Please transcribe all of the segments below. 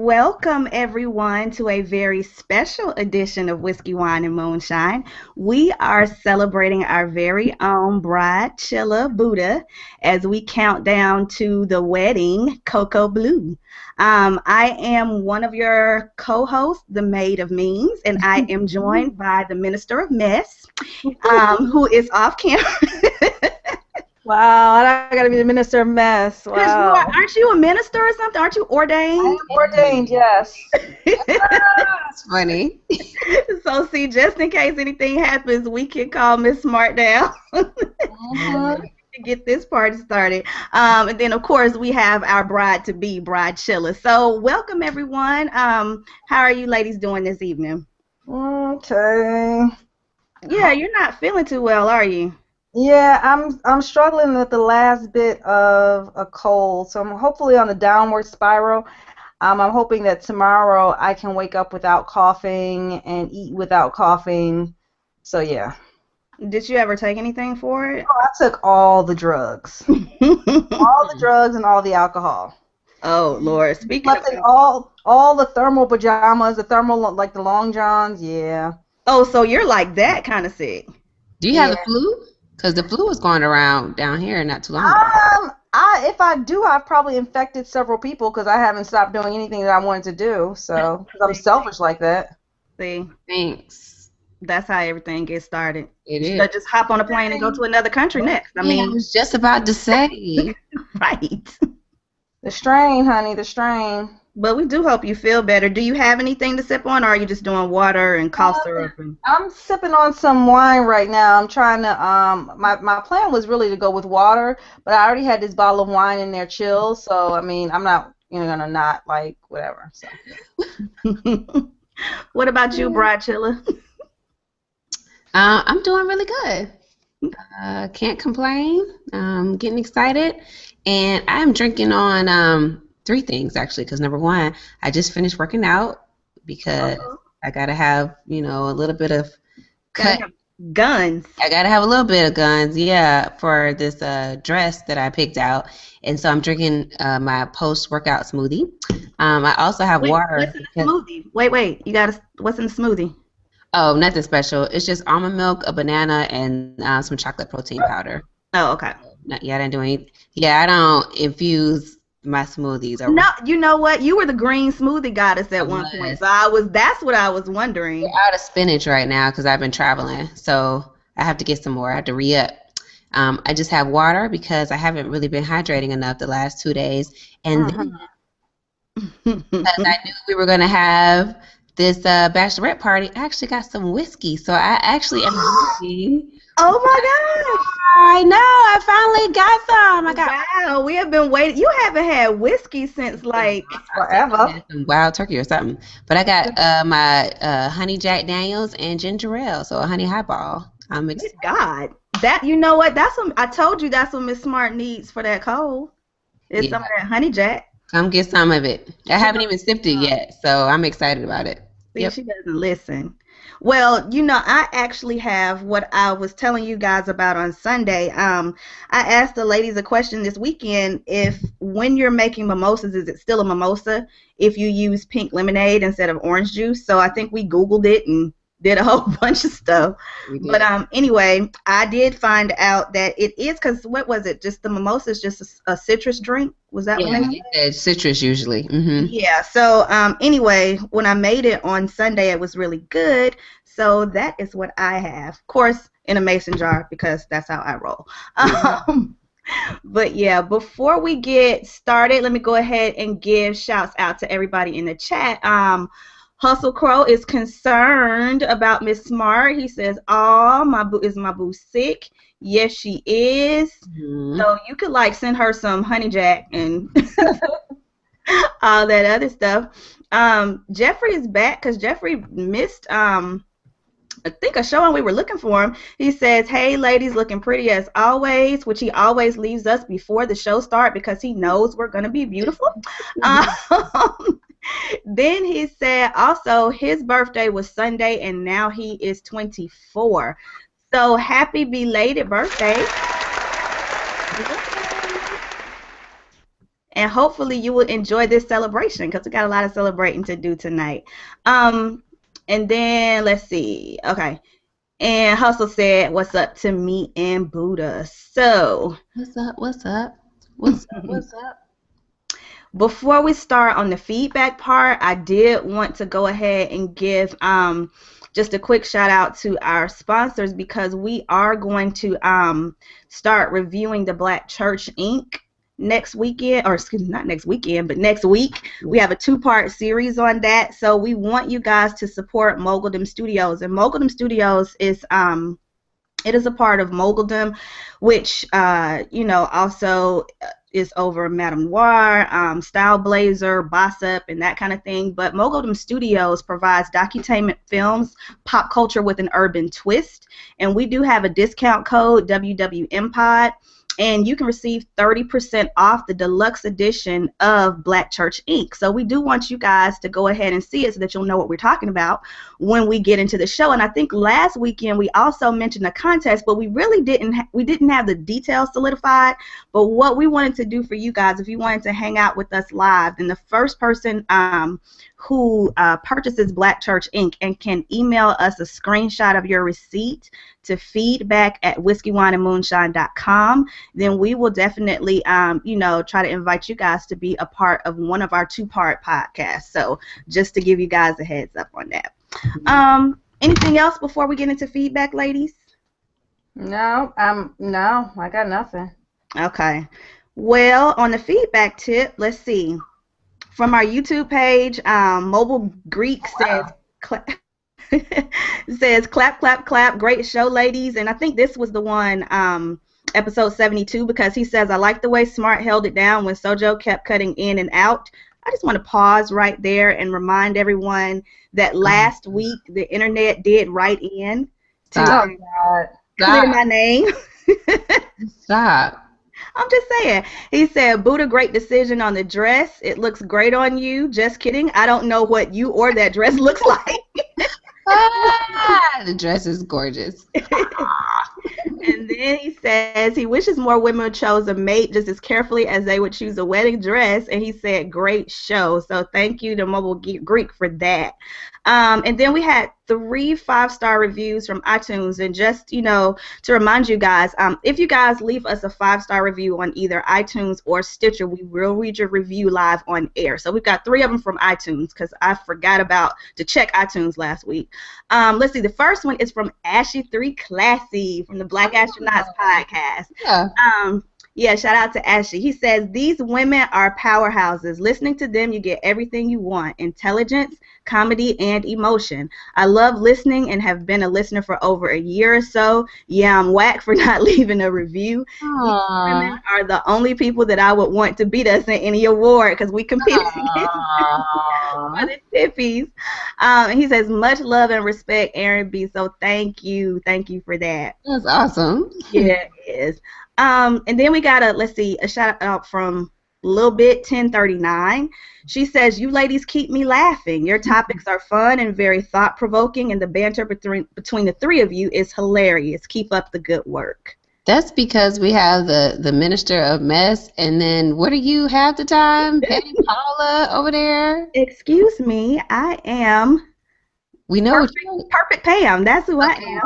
Welcome, everyone, to a very special edition of Whiskey, Wine, and Moonshine. We are celebrating our very own Bridechilla Buddha as we count down to the wedding, Cocoa Blue. I am one of your co-hosts, the Maid of Means, and I am joined by the Minister of Mess, who is off camera. Wow, I gotta be the minister of mess. Wow. Aren't you a minister or something? Aren't you ordained? I am ordained, yes. That's funny. So see, just in case anything happens, we can call Miss Smart down Mhm. to get this party started. And then of course we have our bride to be, Bridechilla. So welcome everyone. How are you ladies doing this evening? Okay. Yeah, you're not feeling too well, are you? Yeah, I'm struggling with the last bit of a cold, so I'm hopefully on a downward spiral. I'm hoping that tomorrow I can wake up without coughing and eat without coughing. So yeah. Did you ever take anything for it? Oh, I took all the drugs. All the drugs and all the alcohol. Oh Lord, speaking of all the thermal pajamas, the thermal like the long johns, yeah. Oh, so you're like that kind of sick. Do you have the flu? Because the flu was going around down here not too long ago. If I do, I've probably infected several people because I haven't stopped doing anything that I wanted to do. So, because I'm selfish like that. See, Thanks. that's how everything gets started. It You is. should just hop on a plane and go to another country next. I mean, I was just about to say. right. The strain, honey, the strain. But we do hope you feel better. Do you have anything to sip on, or are you just doing water and cough syrup? I'm sipping on some wine right now. I'm trying to my plan was really to go with water, but I already had this bottle of wine in there chilled, so I mean I'm not gonna not like whatever. So. What about you, Bridechilla? I'm doing really good. Can't complain. Getting excited. And I'm drinking on three things, actually, because number one, I just finished working out because I got to have, a little bit of Guns. I got to have a little bit of guns, yeah, for this dress that I picked out. And so I'm drinking my post-workout smoothie. I also have water. What's in the smoothie? Wait. What's in the smoothie? Oh, nothing special. It's just almond milk, a banana, and some chocolate protein powder. Oh, okay. I didn't do anything. Yeah, I don't infuse my smoothies. No, you know what? You were the green smoothie goddess at one point. So that's what I was wondering. We're out of spinach right now because I've been traveling. So I have to get some more. I have to re-up. I just have water because I haven't really been hydrating enough the last 2 days. And then, because I knew we were going to have this bachelorette party, I actually got some whiskey. So I actually am drinking. Oh my gosh! I know. I finally got some. Wow, we have been waiting. You haven't had whiskey since like forever. Some wild turkey or something. But I got my honey Jack Daniels and ginger ale, so a honey highball. I'm excited. God, that you know what? That's what I told you. That's what Miss Smart needs for that cold. It's some of that honey Jack. Come get some of it. I haven't even sipped it yet, so I'm excited about it. See, she doesn't listen. Well, I actually have what I was telling you guys about on Sunday. I asked the ladies a question this weekend: if when you're making mimosas, is it still a mimosa if you use pink lemonade instead of orange juice? So I think we Googled it and did a whole bunch of stuff. But anyway, I did find out that it is, because what was it? Just the mimosa is just a citrus drink. Was that what it is? Citrus usually. Mm-hmm. Yeah. So anyway, when I made it on Sunday, it was really good. So that is what I have. Of course, in a mason jar, because that's how I roll. But yeah, before we get started, let me go ahead and give shouts out to everybody in the chat. Hustle Crow is concerned about Miss Smart. He says, "Oh, is my boo sick?" Yes, she is. So you could send her some honey jack and all that other stuff. Jeffrey is back because Jeffrey missed I think a show and we were looking for him. He says, "Hey ladies, looking pretty as always," which he always leaves us before the show start because he knows we're gonna be beautiful. Then he said also his birthday was Sunday and now he is 24. So happy belated birthday. and hopefully you will enjoy this celebration because we got a lot of celebrating to do tonight. And then let's see. Okay. And Hustle said, "What's up to me and Buddha?" So, what's up? What's up? What's up? What's up? Before we start on the feedback part, I did want to go ahead and give just a quick shout out to our sponsors because we are going to start reviewing the Black Church Inc. next weekend, or excuse me, not next weekend, but next week. We have a 2-part series on that. So we want you guys to support Moguldom Studios. And Moguldom Studios is it is a part of Moguldom, which also is over Madame Noir, Style Blazer, Boss Up, and that kind of thing. But Moguldom Studios provides docutainment films, pop culture with an urban twist. And we do have a discount code, WWMPod. And you can receive 30% off the deluxe edition of Black Church Inc. So we do want you guys to go ahead and see it so that you'll know what we're talking about when we get into the show. And I think last weekend we also mentioned a contest, but we really didn't have the details solidified. But what we wanted to do for you guys, if you wanted to hang out with us live, then the first person who purchases Black Church Inc. and can email us a screenshot of your receipt to feedback@whiskeywineandmoonshine.com, then we will definitely, try to invite you guys to be a part of one of our 2-part podcasts. So just to give you guys a heads up on that. Anything else before we get into feedback, ladies? No, I got nothing. Okay. Well, on the feedback tip, let's see. From our YouTube page, Mobile Greek says, says, clap, clap, clap. Great show, ladies. And I think this was the one, episode 72, because he says, I like the way Smart held it down when Sojo kept cutting in and out. I just want to pause right there and remind everyone that last week the internet did write in to clear my name. Stop. I'm just saying. He said, Buddha, great decision on the dress. It looks great on you. Just kidding. I don't know what you or that dress looks like. The dress is gorgeous. And then he says he wishes more women chose a mate just as carefully as they would choose a wedding dress. And he said, great show. So thank you to Mobile Greek for that. And then we had 3 5-star reviews from iTunes. And just, to remind you guys, if you guys leave us a 5-star review on either iTunes or Stitcher, we will read your review live on air. So we've got 3 of them from iTunes because I forgot to check iTunes last week. Let's see. The first one is from Ashy3 Classy from the Black Astronauts podcast. Yeah, shout out to Ashley. He says, these women are powerhouses. Listening to them, you get everything you want. Intelligence, comedy, and emotion. I love listening and have been a listener for over a year or so. Yeah, I'm whack for not leaving a review. These women are the only people that I would want to beat us in any award because we compete against for the tippies. He says, much love and respect, Aaron B. So thank you. Thank you for that. That's awesome. Yeah, it is. And then we got a shout out from Lil Bit 1039. She says, you ladies keep me laughing. Your topics are fun and very thought provoking, and the banter between the 3 of you is hilarious. Keep up the good work. That's because we have the Minister of Mess, and then what do you have the time? Patty Paula over there. Excuse me, I am. We know perfect Pam. That's who I am.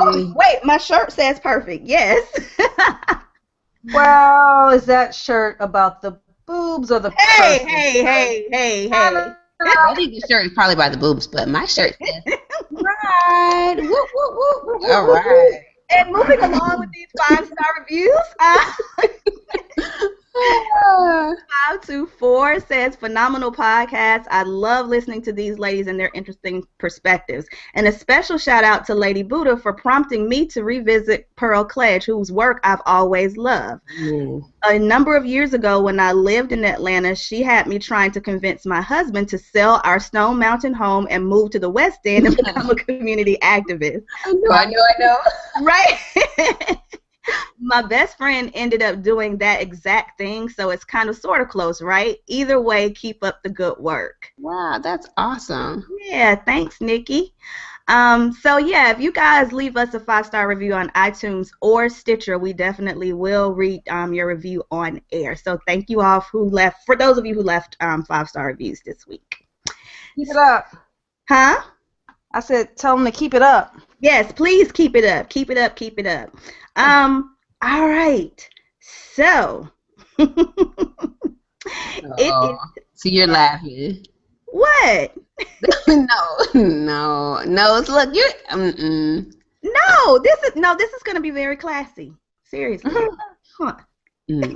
Oh, wait, my shirt says perfect. Yes. Well, is that shirt about the boobs or the Hey. I think the shirt is probably about the boobs, but my shirt says right. Whoop, whoop, whoop. All right. And moving along with these 5-star reviews, 524 says, phenomenal podcast. I love listening to these ladies and their interesting perspectives. And a special shout out to Lady Buddha for prompting me to revisit Pearl Cledge, whose work I've always loved. A number of years ago when I lived in Atlanta, she had me trying to convince my husband to sell our Stone Mountain home and move to the West End and become a community activist. I know. Right? My best friend ended up doing that exact thing, so it's kind of sort of close, right? Either way, keep up the good work. Wow, that's awesome. Yeah, thanks, Nikki. So yeah, if you guys leave us a 5-star review on iTunes or Stitcher, we definitely will read your review on air. So thank you all who left. For those of you who left 5-star reviews this week. Keep it up. Huh? I said, tell them to keep it up. Yes, please keep it up. Keep it up. Keep it up. All right. So So you're laughing. What? No. Look, you're. No, this is gonna be very classy. Seriously. Huh. I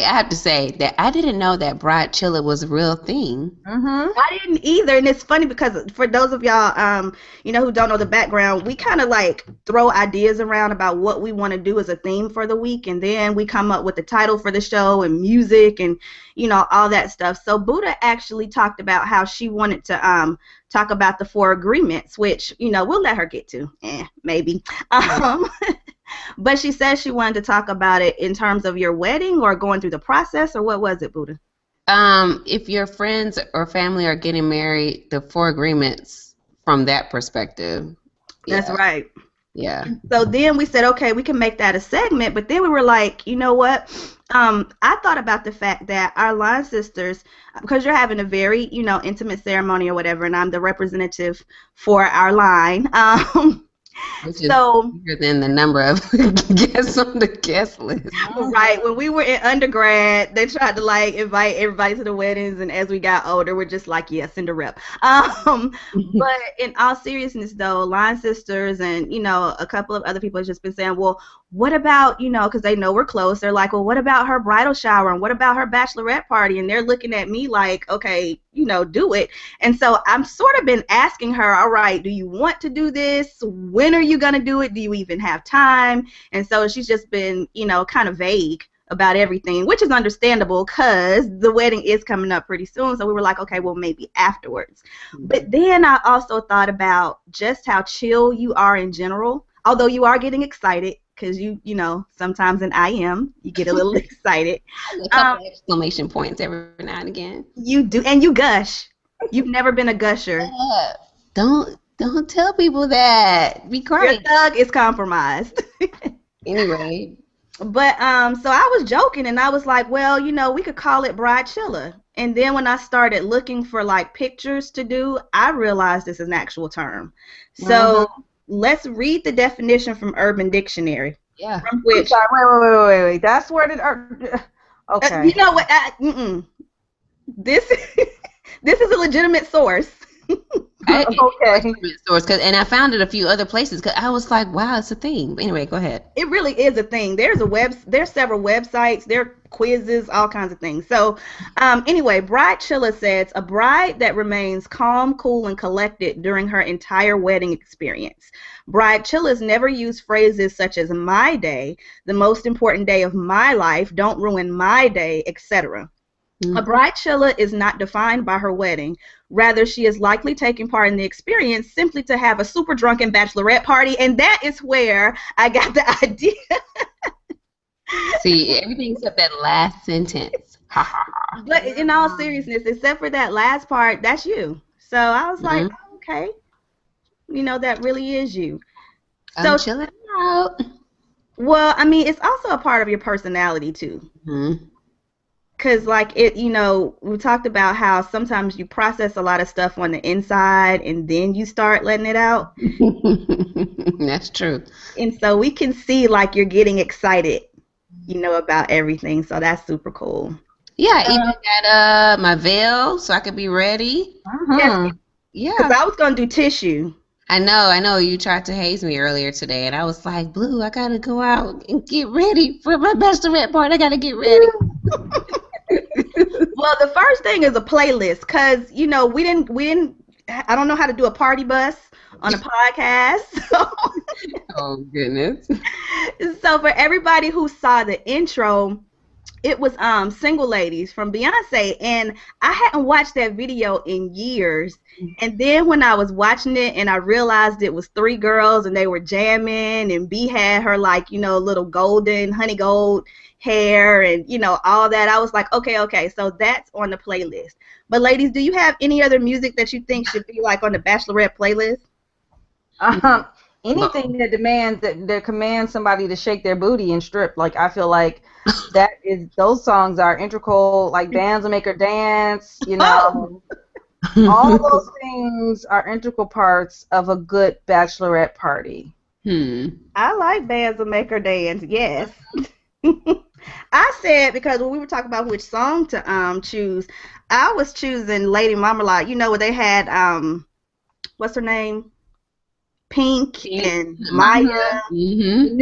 have to say that I didn't know that Bridechilla was a real thing. I didn't either, and it's funny because for those of y'all, who don't know the background, we kind of like throw ideas around about what we want to do as a theme for the week, and then we come up with the title for the show and music and all that stuff. So Buddha actually talked about how she wanted to talk about the 4 agreements, which we'll let her get to, maybe. But she says she wanted to talk about it in terms of your wedding or going through the process, or what was it, Buddha? If your friends or family are getting married, the 4 agreements from that perspective. That's right. Yeah. So then we said, okay, we can make that a segment, but then we were like, you know what? I thought about the fact that our line sisters, because you're having a very, intimate ceremony or whatever, and I'm the representative for our line. Which is bigger than the number of guests on the guest list. Right. When we were in undergrad, they tried to like invite everybody to the weddings, and as we got older, we're just like, yeah, send a rep. But in all seriousness, though, line sisters and a couple of other people have just been saying, well, what about because they know we're close. They're like, well, what about her bridal shower and what about her bachelorette party? And they're looking at me like, okay, do it. And so I'm sort of been asking her, all right, do you want to do this? When are you going to do it? Do you even have time? And so she's just been, kind of vague about everything, which is understandable because the wedding is coming up pretty soon. So we were like, okay, well, maybe afterwards. But then I also thought about just how chill you are in general, although you are getting excited because sometimes in IM, you get a little excited. A couple exclamation points every now and again. You do, and you gush. You've never been a gusher. Don't tell people that. Be quiet. Your thug is compromised. Anyway. But so I was joking, and I was like, well, we could call it Bridechilla. And then when I started looking for like pictures to do, I realized this is an actual term. So let's read the definition from Urban Dictionary. Yeah. From which, wait. That's where okay. You know what? This is a legitimate source. Okay. Source, and I found it a few other places because I was like, wow, it's a thing. But anyway, go ahead. It really is a thing. There's several websites. There are quizzes, all kinds of things. So anyway, Bridechilla says a bride that remains calm, cool, and collected during her entire wedding experience. Bridechillas never use phrases such as my day, the most important day of my life, don't ruin my day, etc. A Bridechilla is not defined by her wedding. Rather, she is likely taking part in the experience simply to have a super drunken bachelorette party, and that is where I got the idea. See, everything except that last sentence. But in all seriousness, except for that last part, that's you. So I was like, oh, okay, that really is you. So chilling out. Well, I mean, it's also a part of your personality too. Because, like, we talked about how sometimes you process a lot of stuff on the inside and then you start letting it out. That's true. And so we can see, like, you're getting excited, about everything. So that's super cool. Yeah, even got my veil so I could be ready. Yeah. Because I was going to do tissue. I know. You tried to haze me earlier today, and I was like, Blue, I got to go out and get ready for my bachelorette party. I got to get ready. Well, the first thing is a playlist, because we didn't. I don't know how to do a party bus on a podcast. So. Oh goodness! So for everybody who saw the intro, it was Single Ladies from Beyonce, and I hadn't watched that video in years. And then when I was watching it and I realized it was 3 girls and they were jamming, and B had her like little golden honey gold hair and all that, I was like, okay, so that's on the playlist. But ladies, do you have any other music that you think should be like on the bachelorette playlist? Um, anything that commands somebody to shake their booty and strip, like I feel like those songs are integral. Like Bands Will Make Her Dance, Oh, all those things are integral parts of a good bachelorette party. I like Bands Will Make Her Dance. Yes. I said because when we were talking about which song to choose, I was choosing Lady Marmalade. You know where they had what's her name? Pink and Maya. Mm-hmm.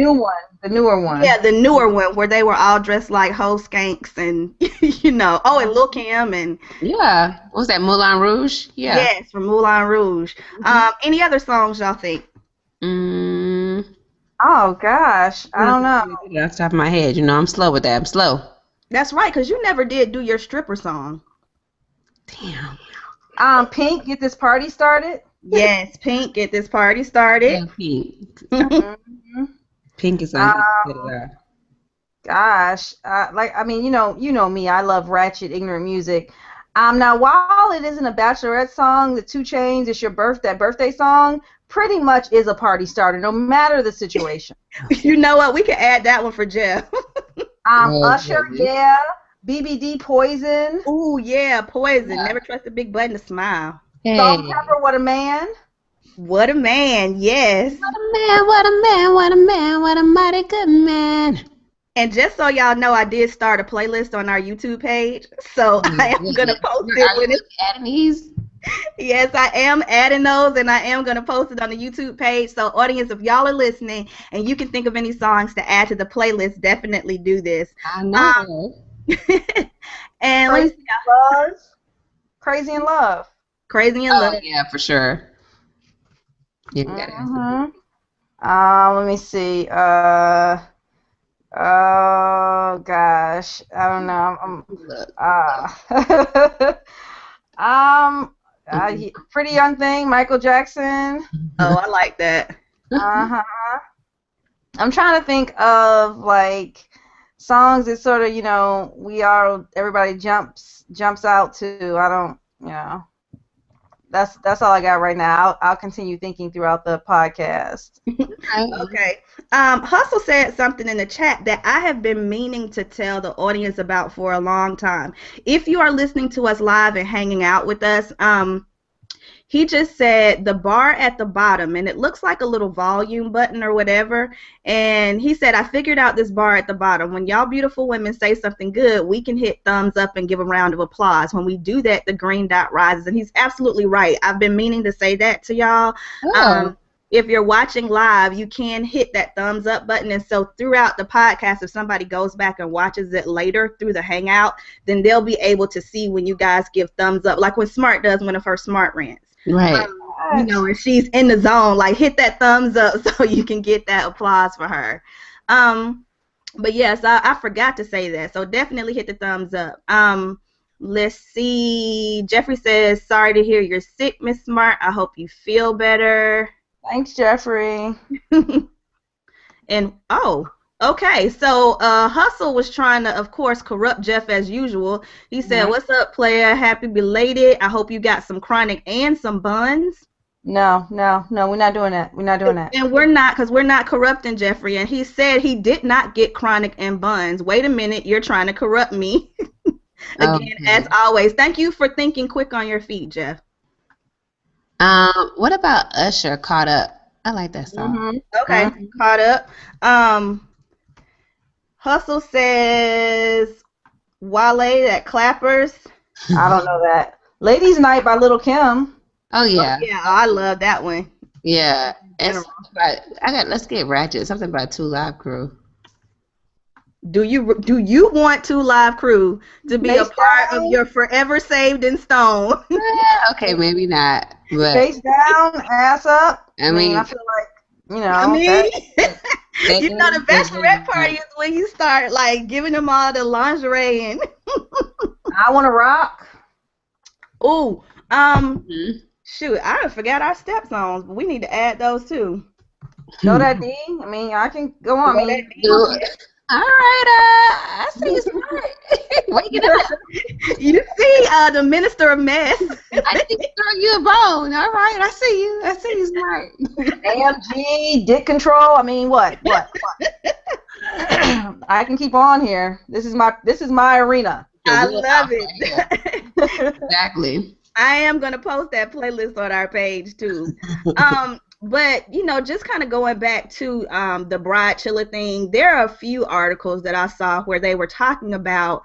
The newer one. Yeah, the newer one where they were all dressed like hoe skanks and and Lil Kim and Yeah. What was that, Moulin Rouge? Yeah. yes, from Moulin Rouge. Any other songs y'all think? Oh gosh, I don't know. Off the top of my head, I'm slow with that. I'm slow. That's right, because you never did do your stripper song. Damn. Pink, Get This Party Started. Yes, Pink, Get This Party Started. Yeah, Pink. Pink is on. Gosh, you know me. I love ratchet, ignorant music. Now while it isn't a bachelorette song, the 2 Chainz, it's your that birthday song, pretty much is a party starter, no matter the situation. You know what? We can add that one for Jeff. Usher, yeah. BBD, Poison. Ooh, yeah, Poison. Yeah. Never trust a big button to smile. Hey. Salt-N-Pepa, What a Man. What a man, yes. What a man, what a man, what a man, what a mighty good man. And just so y'all know, I did start a playlist on our YouTube page, so I am going to post it when it's adding these. Yes, I am adding those, and I am going to post it on the YouTube page. So, audience, if y'all are listening and you can think of any songs to add to the playlist, definitely do this. I know. And Crazy in Love. Crazy in Love. Yeah, for sure. Yeah, you gotta let me see. Oh gosh, I don't know. Pretty Young Thing, Michael Jackson. Oh, I like that. I'm trying to think of like songs that sort of everybody jumps out to. I don't. That's all I got right now. I'll continue thinking throughout the podcast. Okay. Hustle said something in the chat that I have been meaning to tell the audience about for a long time. If you are listening to us live and hanging out with us, he just said the bar at the bottom, and it looks like a little volume button or whatever. And he said, I figured out this bar at the bottom. When y'all beautiful women say something good, we can hit thumbs up and give a round of applause. When we do that, the green dot rises. And he's absolutely right. I've been meaning to say that to y'all. Oh. If you're watching live, you can hit that thumbs up button. And so throughout the podcast, if somebody goes back and watches it later through the Hangout, then they'll be able to see when you guys give thumbs up, like when Smart does one of her Smart rants. Right. And she's in the zone, like hit that thumbs up so you can get that applause for her. But yes, I forgot to say that. So definitely hit the thumbs up. Let's see. Jeffrey says, sorry to hear you're sick, Miss Smart. I hope you feel better. Thanks, Jeffrey. And okay, so Hustle was trying to, of course, corrupt Jeff as usual. He said, what's up, player? Happy belated. I hope you got some chronic and some buns. No, we're not doing that. We're not doing that. And we're not, because we're not corrupting Jeffrey. And he said he did not get chronic and buns. Wait a minute, you're trying to corrupt me. Again, as always. Thank you for thinking quick on your feet, Jeff. What about Usher, Caught Up? I like that song. Okay, Caught Up. Hustle says Wale, that clappers. I don't know that. Ladies Night by Lil' Kim. Oh yeah. Oh, yeah, I love that one. Yeah. Let's get ratchet. Something about 2 Live Crew. Do you want 2 Live Crew to be a part of your Forever Saved in Stone? Okay, maybe not. But face down, ass up. I mean, I feel like the bachelorette party is when you start like giving them all the lingerie and I Wanna Rock. Ooh, shoot, I forgot our step songs, but we need to add those too. Know That D. I mean, I can go on. All right, I see you smart. Waking up. You see, the minister of mess. I think throw you a bone. All right, I see you. I see you smart. AMG, dick control. I mean, what? I can keep on here. This is my arena. I love it. Right. Exactly. I am gonna post that playlist on our page too. But just kind of going back to the Bridechilla thing, there are a few articles that I saw where they were talking about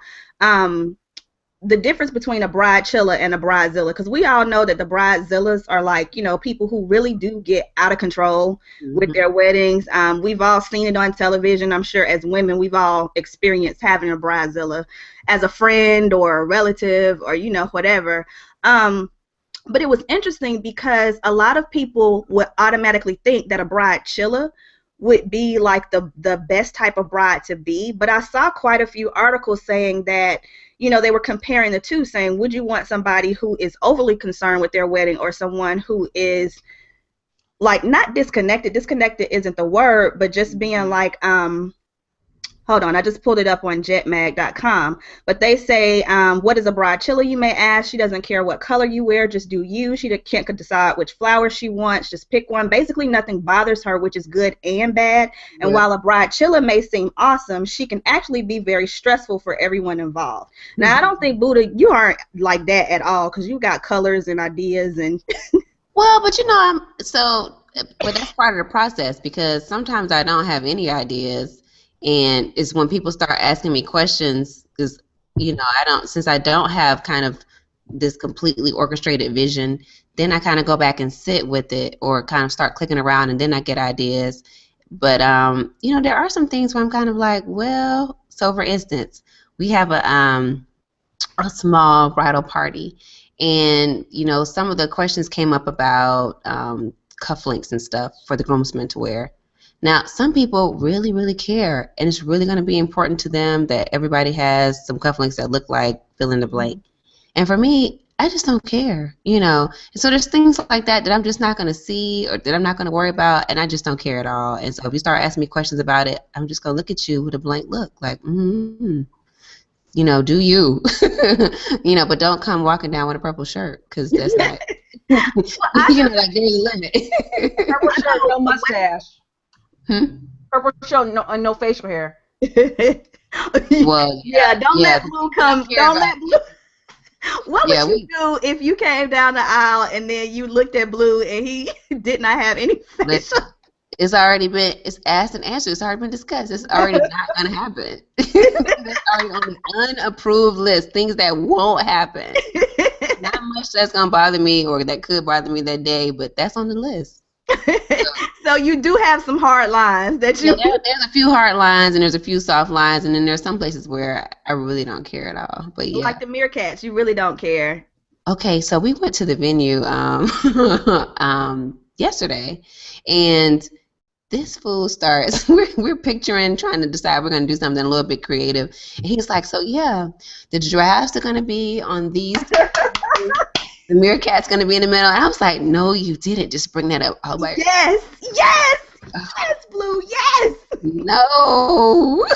the difference between a Bridechilla and a Bridezilla, because we all know that the Bridezillas are like, people who really do get out of control with their weddings. We've all seen it on television. I'm sure as women, we've all experienced having a Bridezilla as a friend or a relative or, whatever. But it was interesting because a lot of people would automatically think that a Bridechilla would be like the best type of bride to be. But I saw quite a few articles saying that, they were comparing the two, saying, would you want somebody who is overly concerned with their wedding or someone who is like not disconnected? Disconnected isn't the word, but just being like, hold on, I just pulled it up on jetmag.com. But they say, what is a Bridechilla, you may ask? She doesn't care what color you wear, just do you. She can't decide which flowers she wants, just pick one. Basically, nothing bothers her, which is good and bad. And while a Bridechilla may seem awesome, she can actually be very stressful for everyone involved. Now, I don't think, Buddha, you aren't like that at all, because you got colors and ideas. And well, but but that's part of the process, because sometimes I don't have any ideas. And it's when people start asking me questions, because since I don't have kind of this completely orchestrated vision, then I kind of go back and sit with it or kind of start clicking around, and then I get ideas. But there are some things where I'm kind of like, well, so for instance, we have a small bridal party, and some of the questions came up about cufflinks and stuff for the groomsmen to wear. Now, some people really, really care, and it's really going to be important to them that everybody has some cufflinks that look like fill in the blank. And for me, I just don't care, And so there's things like that I'm just not going to see or that I'm not going to worry about, and I just don't care at all. And so if you start asking me questions about it, I'm just going to look at you with a blank look, like, do you? But don't come walking down with a purple shirt, because that's not, like there's a limit. Purple shirt, no mustache. Purple shirt, no facial hair. Well, don't let Blue come. Don't let Blue. What would you do if you came down the aisle and then you looked at Blue and he did not have any facial? It's asked and answered. It's already been discussed. It's already not going to happen. It's already on the unapproved list. Things that won't happen. Not much that's going to bother me or that could bother me that day, but that's on the list. So you do have some hard lines that you. Yeah, there's a few hard lines and there's a few soft lines, and then there's some places where I really don't care at all. But yeah, like the meerkats, you really don't care. Okay, so we went to the venue yesterday, and this fool starts. We're picturing, trying to decide we're going to do something a little bit creative, and he's like, "So yeah, the giraffes are going to be on these." The meerkat's going to be in the middle. And I was like, no, you didn't just bring that up. I was like, yes, Blue, yes. No.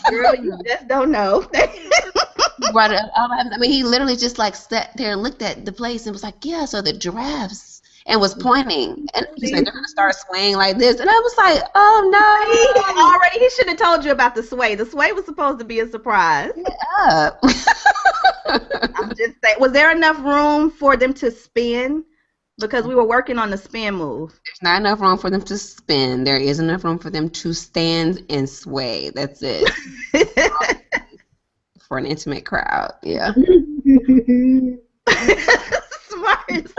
Girl, you just don't know. Brought it up. I mean, he literally just like sat there and looked at the place and was like, yeah, so the giraffes, and was pointing. And he's like, they're going to start swaying like this. And I was like, oh, no. He should have told you about the sway. The sway was supposed to be a surprise. Yeah. I'm just saying, was there enough room for them to spin? Because we were working on the spin move. There's not enough room for them to spin. There is enough room for them to stand and sway. That's it. For an intimate crowd, yeah. Smart.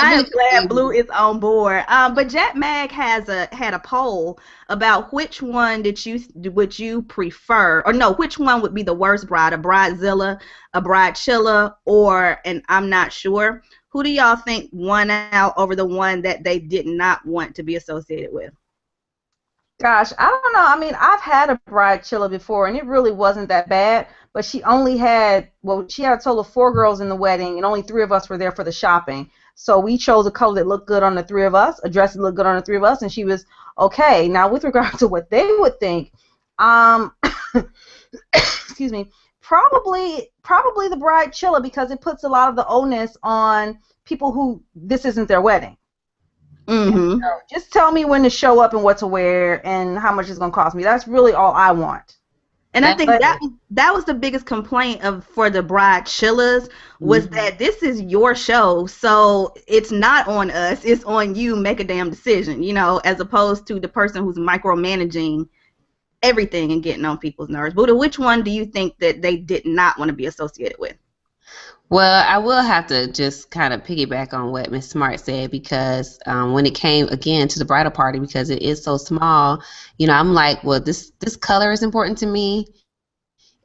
I am glad Blue is on board. But Jet Mag had a poll about which one would you prefer, or no, which one would be the worst bride, a Bridezilla, a Bridechilla, or an I'm not sure. Who do y'all think won out over the one that they did not want to be associated with? Gosh, I don't know. I mean, I've had a Bridechilla before, and it really wasn't that bad. But she had a total of 4 girls in the wedding, and only 3 of us were there for the shopping. So we chose a color that looked good on the three of us, a dress that looked good on the three of us, and she was okay. Now, with regard to what they would think, excuse me, probably the Bridechilla, because it puts a lot of the onus on people who this isn't their wedding. Mm-hmm. So just tell me when to show up and what to wear and how much it's going to cost me. That's really all I want. And I think that was the biggest complaint for the Bridechillas was that this is your show, so it's not on us, it's on you. Make a damn decision, you know, as opposed to the person who's micromanaging everything and getting on people's nerves. Buddha, which one do you think that they did not want to be associated with? Well, I will have to just kind of piggyback on what Miss Smart said, because when it came again to the bridal party, because it is so small, you know, I'm like, well, this color is important to me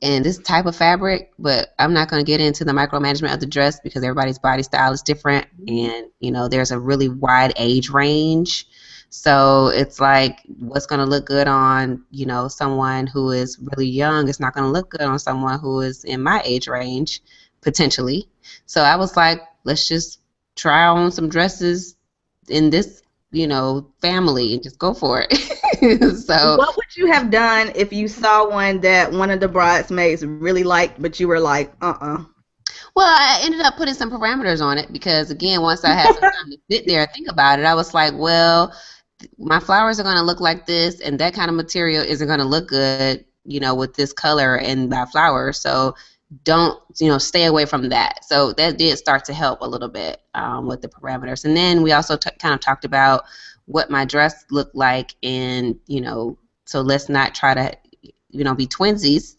and this type of fabric, but I'm not going to get into the micromanagement of the dress because everybody's body style is different, and you know, there's a really wide age range. So it's like, what's going to look good on, you know, someone who is really young is not going to look good on someone who is in my age range, potentially. So I was like, let's just try on some dresses in this, you know, family and just go for it. So what would you have done if you saw one that one of the bridesmaids really liked, but you were like, Well, I ended up putting some parameters on it because, again, once I had some time to sit there and think about it, I was like, well, my flowers are going to look like this, and that kind of material isn't going to look good, you know, with this color and that flower. So don't, you know, stay away from that. So that did start to help a little bit with the parameters. And then we also kind of talked about what my dress looked like, and, you know, so let's not try to, you know, be twinsies.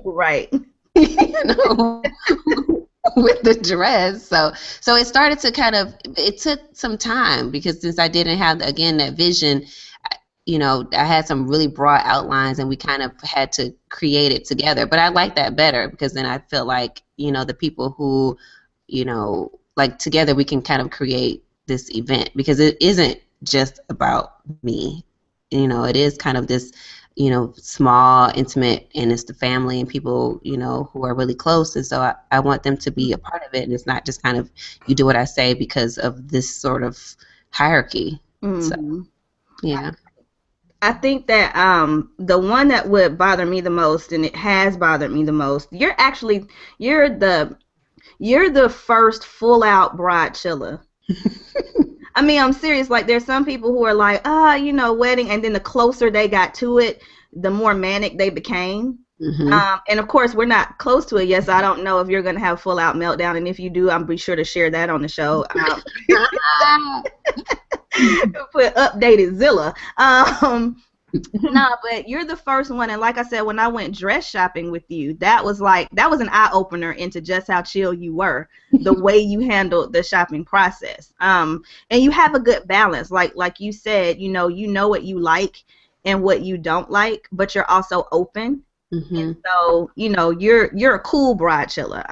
Right. You know, with the dress. So it started to kind of, it took some time because since I didn't have, again, that vision, you know, I had some really broad outlines and we kind of had to create it together. But I like that better because then I feel like, you know, the people who, you know, like together we can kind of create this event, because it isn't just about me. You know, it is kind of this, you know, small, intimate, and it's the family and people, you know, who are really close. And so I want them to be a part of it. And it's not just kind of you do what I say because of this sort of hierarchy. So, yeah. I think that the one that would bother me the most, and it has bothered me the most, you're the first full out Bridechilla. I mean, I'm serious. Like, there's some people who are like, you know, wedding, and then the closer they got to it, the more manic they became. And of course, we're not close to it yet, so I don't know if you're going to have a full out meltdown, and if you do, I'll be sure to share that on the show. Put updated Zilla. No, but you're the first one, and like I said, when I went dress shopping with you, that was an eye opener into just how chill you were, the way you handled the shopping process. And you have a good balance, like you said, you know what you like and what you don't like, but you're also open. And so, you know, you're a cool Bridechilla.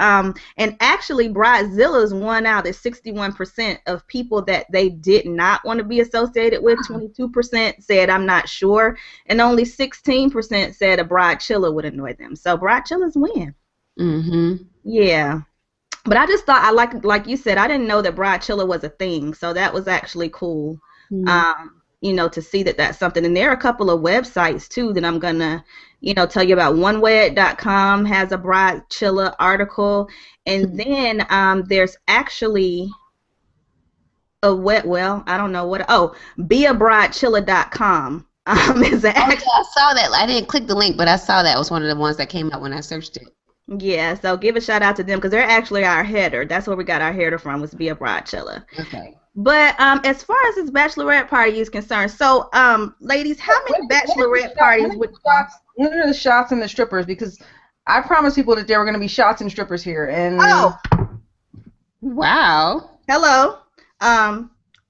And actually, Bridezilla's won out at 61% of people that they did not want to be associated with. 22% said, I'm not sure. And only 16% said a Bridechilla would annoy them. So Bridechillas win. Yeah. But I just thought, like you said, I didn't know that Bridechilla was a thing. So that was actually cool. You know, to see that that's something. And there are a couple of websites, too, that I'm going to, you know, tell you about. OneWed.com has a Bridechilla article. And then there's actually I don't know what. BeABridechilla.com is an I saw that. I didn't click the link, but I saw that. It was one of the ones that came up when I searched it. Yeah, so give a shout out to them because they're actually our header. That's where we got our header from, was Be a Bridechilla. Okay. But as far as this bachelorette party is concerned, so ladies, how many bachelorette parties would When are the shots and the strippers? Because I promised people that there were going to be shots and strippers here. And Wow. Hello.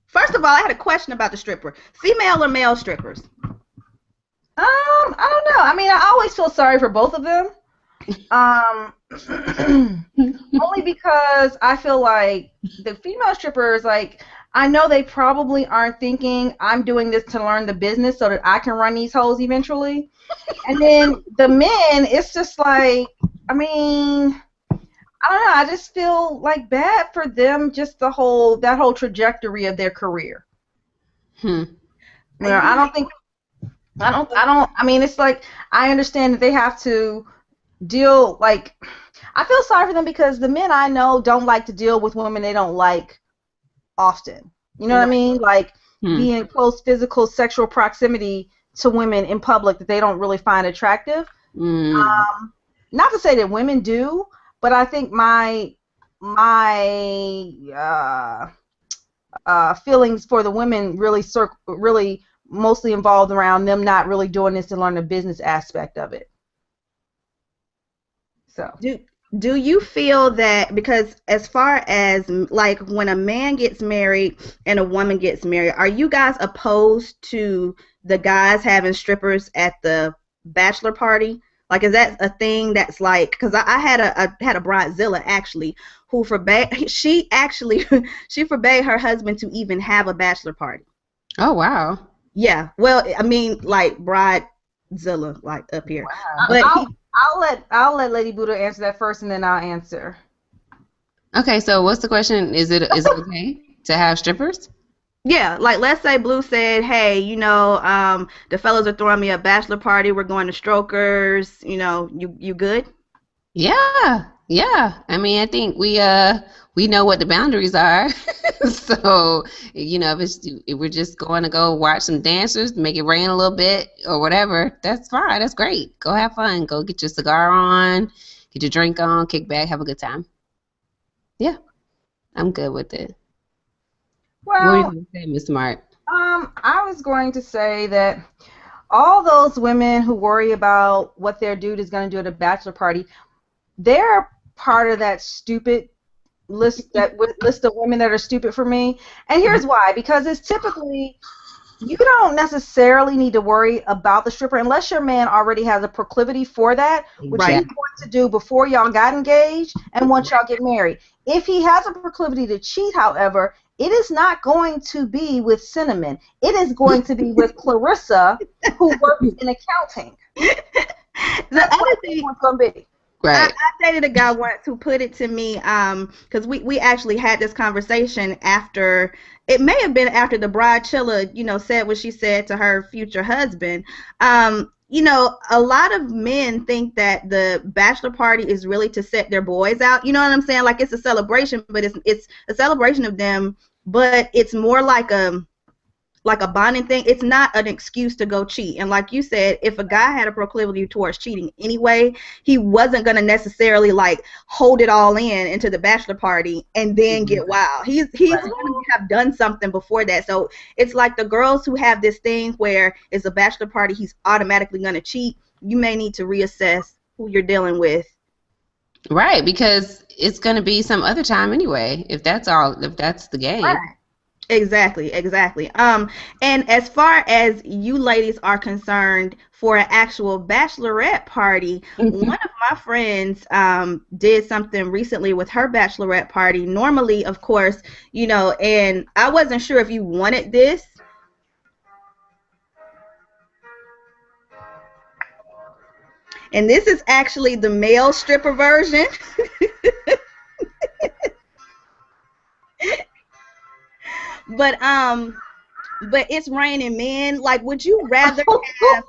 First of all, I had a question about the stripper. Female or male strippers? I don't know. I mean, I always feel sorry for both of them. Only because I feel like the female strippers, like, I know they probably aren't thinking I'm doing this to learn the business so that I can run these hoes eventually. And then the men, it's just like, I mean, I don't know. I just feel like bad for them. Just that whole trajectory of their career. Where I don't think. I mean, it's like I understand that they have to deal. Like, I feel sorry for them because the men I know don't like to deal with women they don't like often. You know what I mean? Like being in close physical, sexual proximity to women in public that they don't really find attractive. Not to say that women do, but I think my feelings for the women really mostly involved around them not really doing this to learn the business aspect of it. So do you feel that, because as far as like when a man gets married and a woman gets married, are you guys opposed to the guys having strippers at the bachelor party? Like, is that a thing that's like, because I had a Bridechilla actually who she forbade her husband to even have a bachelor party. Oh, wow. Yeah, well, I mean, like Bridechilla, like up here. Wow. But I'll let Lady Buddha answer that first, and then I'll answer. Okay, so what's the question? Is it okay to have strippers? Yeah, like let's say Blue said, hey, the fellas are throwing me a bachelor party. We're going to Strokers. You good? Yeah. I mean, I think we know what the boundaries are. So, if we're just going to go watch some dancers, make it rain a little bit or whatever, that's fine. That's great. Go have fun. Go get your cigar on, get your drink on, kick back, have a good time. Yeah, I'm good with it. Well, what were you going to say, Miss Smart? I was going to say that all those women who worry about what their dude is going to do at a bachelor party, they're part of that stupid list of women that are stupid for me. And here's why: because it's typically, you don't necessarily need to worry about the stripper unless your man already has a proclivity for that, which he's going to do before y'all got engaged and once y'all get married. If he has a proclivity to cheat, however, it is not going to be with Cinnamon. It is going to be with Clarissa, who works in accounting. That's what it's going to be. Right. I dated a guy once who put it to me, because we actually had this conversation after, it may have been after the Bridechilla, said what she said to her future husband. A lot of men think that the bachelor party is really to set their boys out. You know what I'm saying? Like, it's a celebration, but it's a celebration of them, but it's more like a bonding thing. It's not an excuse to go cheat. And like you said, if a guy had a proclivity towards cheating anyway, he wasn't going to necessarily like hold it all into the bachelor party and then get wild. He's going to have done something before that. So it's like the girls who have this thing where it's a bachelor party, he's automatically going to cheat. You may need to reassess who you're dealing with. Right, because it's going to be some other time anyway, if that's the game. Right. Exactly. And as far as you ladies are concerned, for an actual bachelorette party, one of my friends did something recently with her bachelorette party. Normally, of course, and I wasn't sure if you wanted this. And this is actually the male stripper version. But it's raining men. Like, would you rather have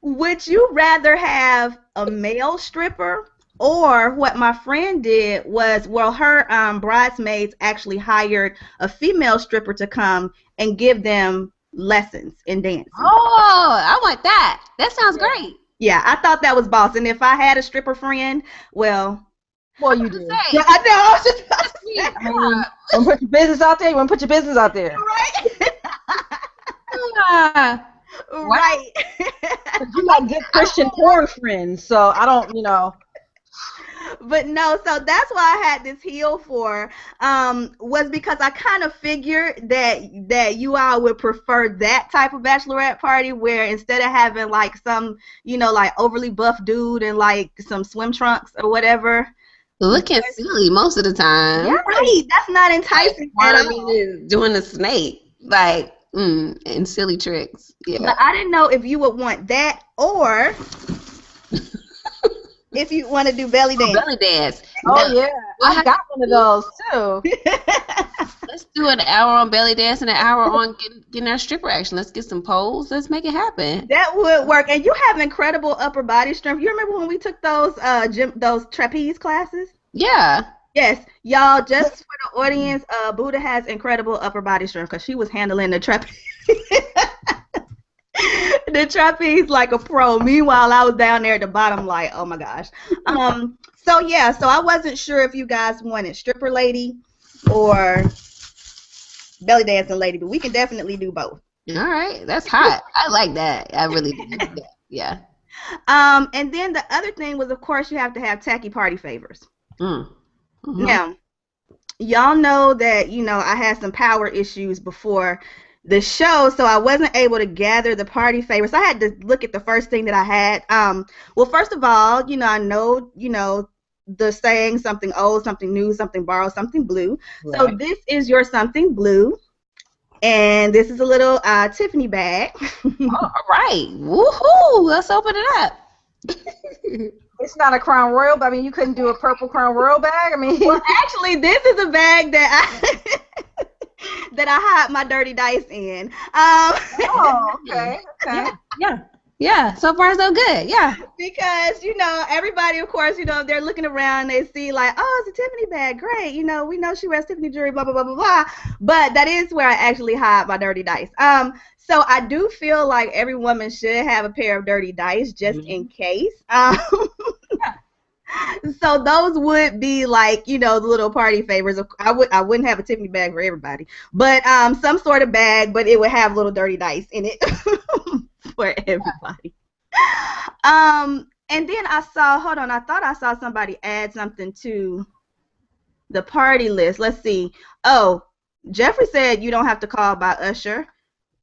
would you rather have a male stripper, or what my friend did was, well, her bridesmaids actually hired a female stripper to come and give them lessons in dancing. Oh, I want that. That sounds great. Yeah, I thought that was boss. And if I had a stripper friend, well, you do. Yeah, I know. I was just about to say. I mean, want to put your business out there? You want to put your business out there? Right. Right. You like good Christian porn friends, so I don't, But no, so that's why I had this heel for, was because I kind of figured that you all would prefer that type of bachelorette party where instead of having like some, like overly buff dude and like some swim trunks or whatever. Looking silly most of the time. Yeah, right. That's not enticing. Like, doing the snake. Like, and silly tricks. Yeah. But I didn't know if you would want that or if you want to do belly dance. Belly dance. Oh, yeah. I got one of those, too. Let's do an hour on belly dance and an hour on getting our stripper action. Let's get some poles. Let's make it happen. That would work. And you have incredible upper body strength. You remember when we took those trapeze classes? Yeah. Yes, y'all, just for the audience, Buddha has incredible upper body strength because she was handling the trapeze. The trapeze like a pro. Meanwhile, I was down there at the bottom like, oh my gosh. So I wasn't sure if you guys wanted stripper lady or belly dancing lady, but we can definitely do both. All right, that's hot. I like that. I really do. Yeah. And then the other thing was, of course, you have to have tacky party favors. Mm-hmm. Now, y'all know that, I had some power issues before the show, so I wasn't able to gather the party favors. I had to look at the first thing that I had. Well, first of all, I know, the saying something old, something new, something borrowed, something blue. Right. So this is your something blue. And this is a little Tiffany bag. All right. Woohoo! Let's open it up. It's not a Crown Royal, but I mean, you couldn't do a purple Crown Royal bag. I mean, well, actually, this is a bag that I hide my dirty dice in. Oh, okay. Yeah. So far, so good. Yeah. Because everybody, of course, they're looking around, they see like, oh, it's a Tiffany bag, great. We know she wears Tiffany jewelry, blah blah blah blah blah. But that is where I actually hide my dirty dice. So I do feel like every woman should have a pair of dirty dice just in case. So those would be like, the little party favors. I wouldn't have a Tiffany bag for everybody, but some sort of bag, but it would have little dirty dice in it for everybody. And then I thought I saw somebody add something to the party list. Let's see. Oh, Jeffrey said you don't have to call by Usher.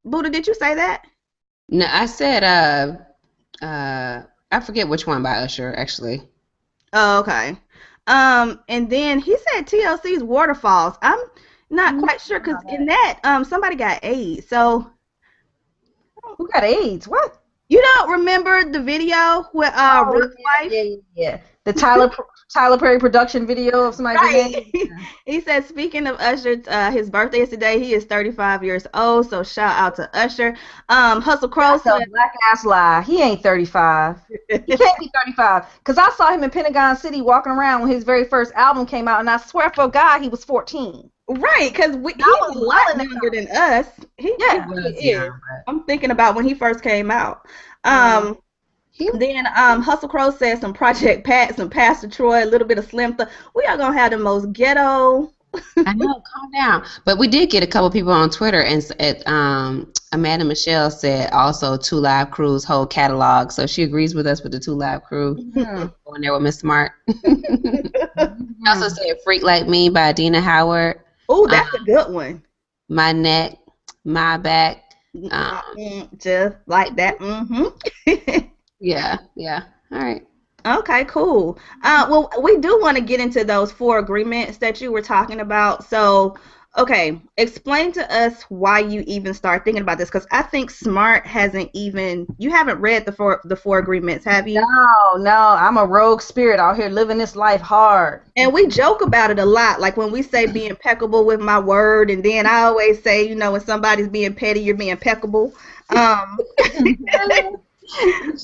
Buddha, did you say that? No, I said I forget which one by Usher actually. Oh, okay. And then he said TLC's Waterfalls. I'm not quite sure because in that somebody got AIDS. So who got AIDS? What? You don't remember the video with Ruth's wife? Yeah. The Tyler Perry production video of somebody. Right. He said, speaking of Usher, his birthday is today. He is 35 years old, so shout out to Usher. Hustle Crowe said, black ass lie. He ain't 35. He can't be 35. Because I saw him in Pentagon City walking around when his very first album came out, and I swear for God he was 14. Right, because he was a lot younger than us. He is. I'm thinking about when he first came out. Then Hustle Crowe said some Project Pat, some Pastor Troy, a little bit of Slim Thug. We are gonna have the most ghetto. I know, calm down. But we did get a couple people on Twitter, and Amanda Michelle said also Two Live Crew's whole catalog. So she agrees with us with the Two Live Crew. Going there with Miss Smart. She also said Freak Like Me by Dina Howard. Oh, that's a good one. My Neck, My Back. Just like that. Mm-hmm. Yeah. All right. Okay, cool. Well, we do want to get into those 4 agreements that you were talking about. So, okay, explain to us why you even start thinking about this, because I think Smart you haven't read the four agreements, have you? No, I'm a rogue spirit out here living this life hard. And we joke about it a lot, like when we say be impeccable with my word, and then I always say, when somebody's being petty, you're being impeccable.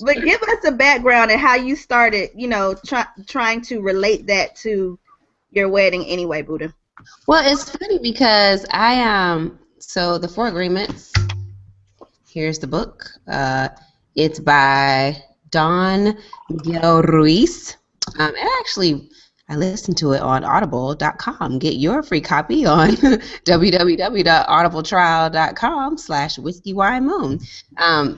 But give us a background and how you started, trying to relate that to your wedding anyway, Buddha. Well, it's funny because so the 4 agreements, here's the book. It's by Don Miguel Ruiz. And actually, I listened to it on audible.com. Get your free copy on www.audibletrial.com/whiskeywinemoon.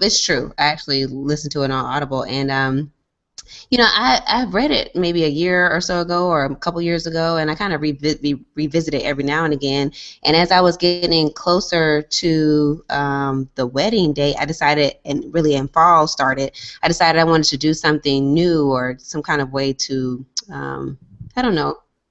It's true. I actually listened to it on Audible, and I've read it maybe a year or so ago or a couple years ago, and I kind of revisit it every now and again. And as I was getting closer to the wedding date, I decided, and really in fall started, I decided I wanted to do something new or some kind of way to,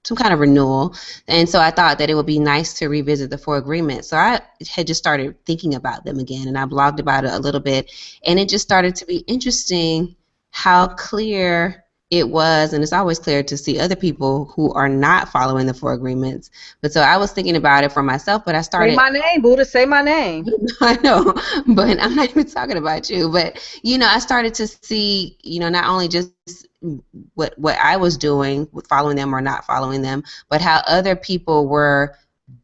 some kind of renewal. And so I thought that it would be nice to revisit the 4 agreements. So I had just started thinking about them again, and I blogged about it a little bit, and it just started to be interesting how clear it was, and it's always clear to see other people who are not following the 4 agreements. But so I was thinking about it for myself, but I started... Say my name, Buddha, say my name. I know, but I'm not even talking about you. But, I started to see, not only just what I was doing with following them or not following them, but how other people were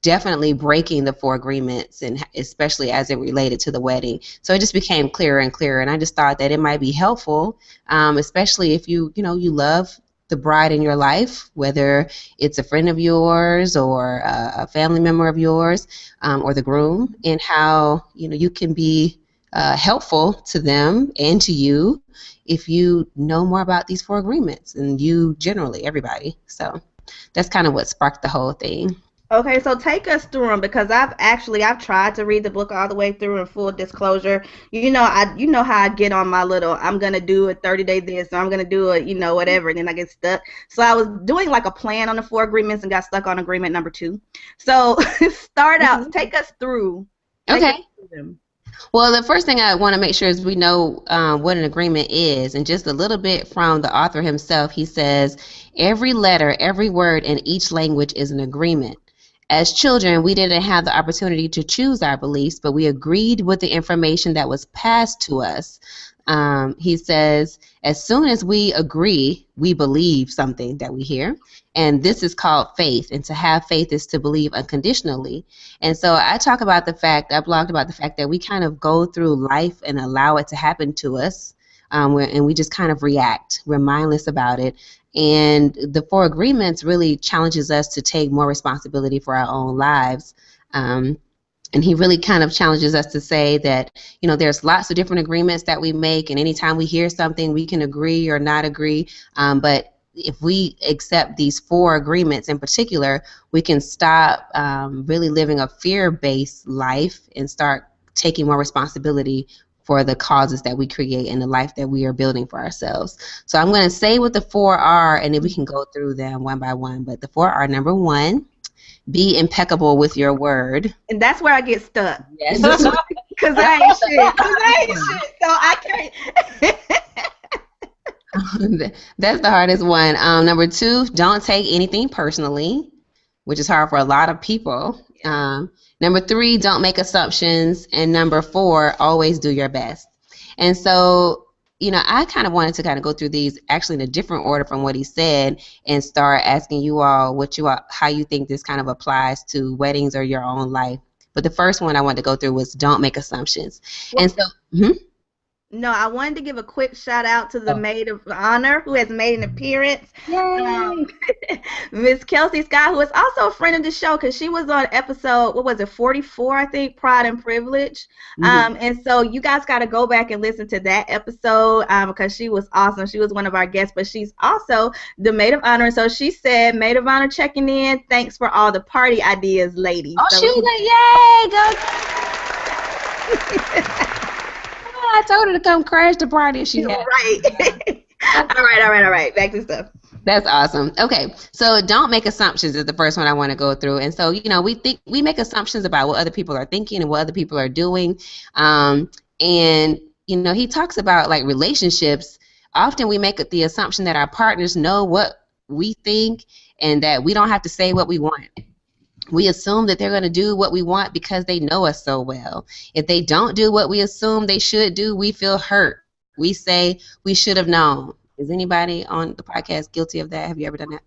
definitely breaking the 4 agreements, and especially as it related to the wedding. So it just became clearer and clearer, and I just thought that it might be helpful, especially if you love the bride in your life, whether it's a friend of yours or a family member of yours, or the groom, and how you can be helpful to them and to you if you know more about these 4 agreements, and you generally, everybody. So that's kind of what sparked the whole thing. Okay, so take us through them, because I've tried to read the book all the way through. In full disclosure, you know how I get on my little, I'm gonna do a 30-day this, or I'm gonna do a whatever, and then I get stuck. So I was doing like a plan on the 4 agreements and got stuck on agreement number 2. So start out, take us through. Okay. Well, the first thing I want to make sure is we know what an agreement is. And just a little bit from the author himself, he says, every letter, every word in each language is an agreement. As children, we didn't have the opportunity to choose our beliefs, but we agreed with the information that was passed to us. He says, as soon as we agree, we believe something that we hear. And this is called faith. And to have faith is to believe unconditionally. And so I blogged about the fact that we kind of go through life and allow it to happen to us. And we just kind of react. We're mindless about it. And the 4 agreements really challenges us to take more responsibility for our own lives. And he really kind of challenges us to say that, there's lots of different agreements that we make, and anytime we hear something, we can agree or not agree. But if we accept these 4 agreements in particular, we can stop really living a fear-based life and start taking more responsibility for the causes that we create and the life that we are building for ourselves. So I'm going to say what the 4 are, and then we can go through them one by one. But the 4 are: number 1, be impeccable with your word. And that's where I get stuck. Yes. Because I ain't shit. So I can't. That's the hardest one. Number 2, don't take anything personally, which is hard for a lot of people. Number 3, don't make assumptions. And number 4, always do your best. And so, I kind of wanted to kind of go through these actually in a different order from what he said, and start asking you all how you think this kind of applies to weddings or your own life. But the first one I wanted to go through was don't make assumptions. Well, and so, No, I wanted to give a quick shout out to the maid of honor who has made an appearance. Miss Kelsey Scott, who is also a friend of the show, because she was on episode, 44, I think, Pride and Privilege. And so you guys got to go back and listen to that episode, because she was awesome. She was one of our guests, but she's also the maid of honor. So she said, maid of honor checking in. Thanks for all the party ideas, ladies. Oh, so she was like, yay, go. I told her to come crash the party she had. Right. All right. Back to stuff. That's awesome. Okay, so don't make assumptions is the first one I want to go through. And so, we make assumptions about what other people are thinking and what other people are doing. And, he talks about like relationships. Often we make the assumption that our partners know what we think and that we don't have to say what we want. We assume that they're going to do what we want because they know us so well. If they don't do what we assume they should do, we feel hurt. We say we should have known. Is anybody on the podcast guilty of that? Have you ever done that?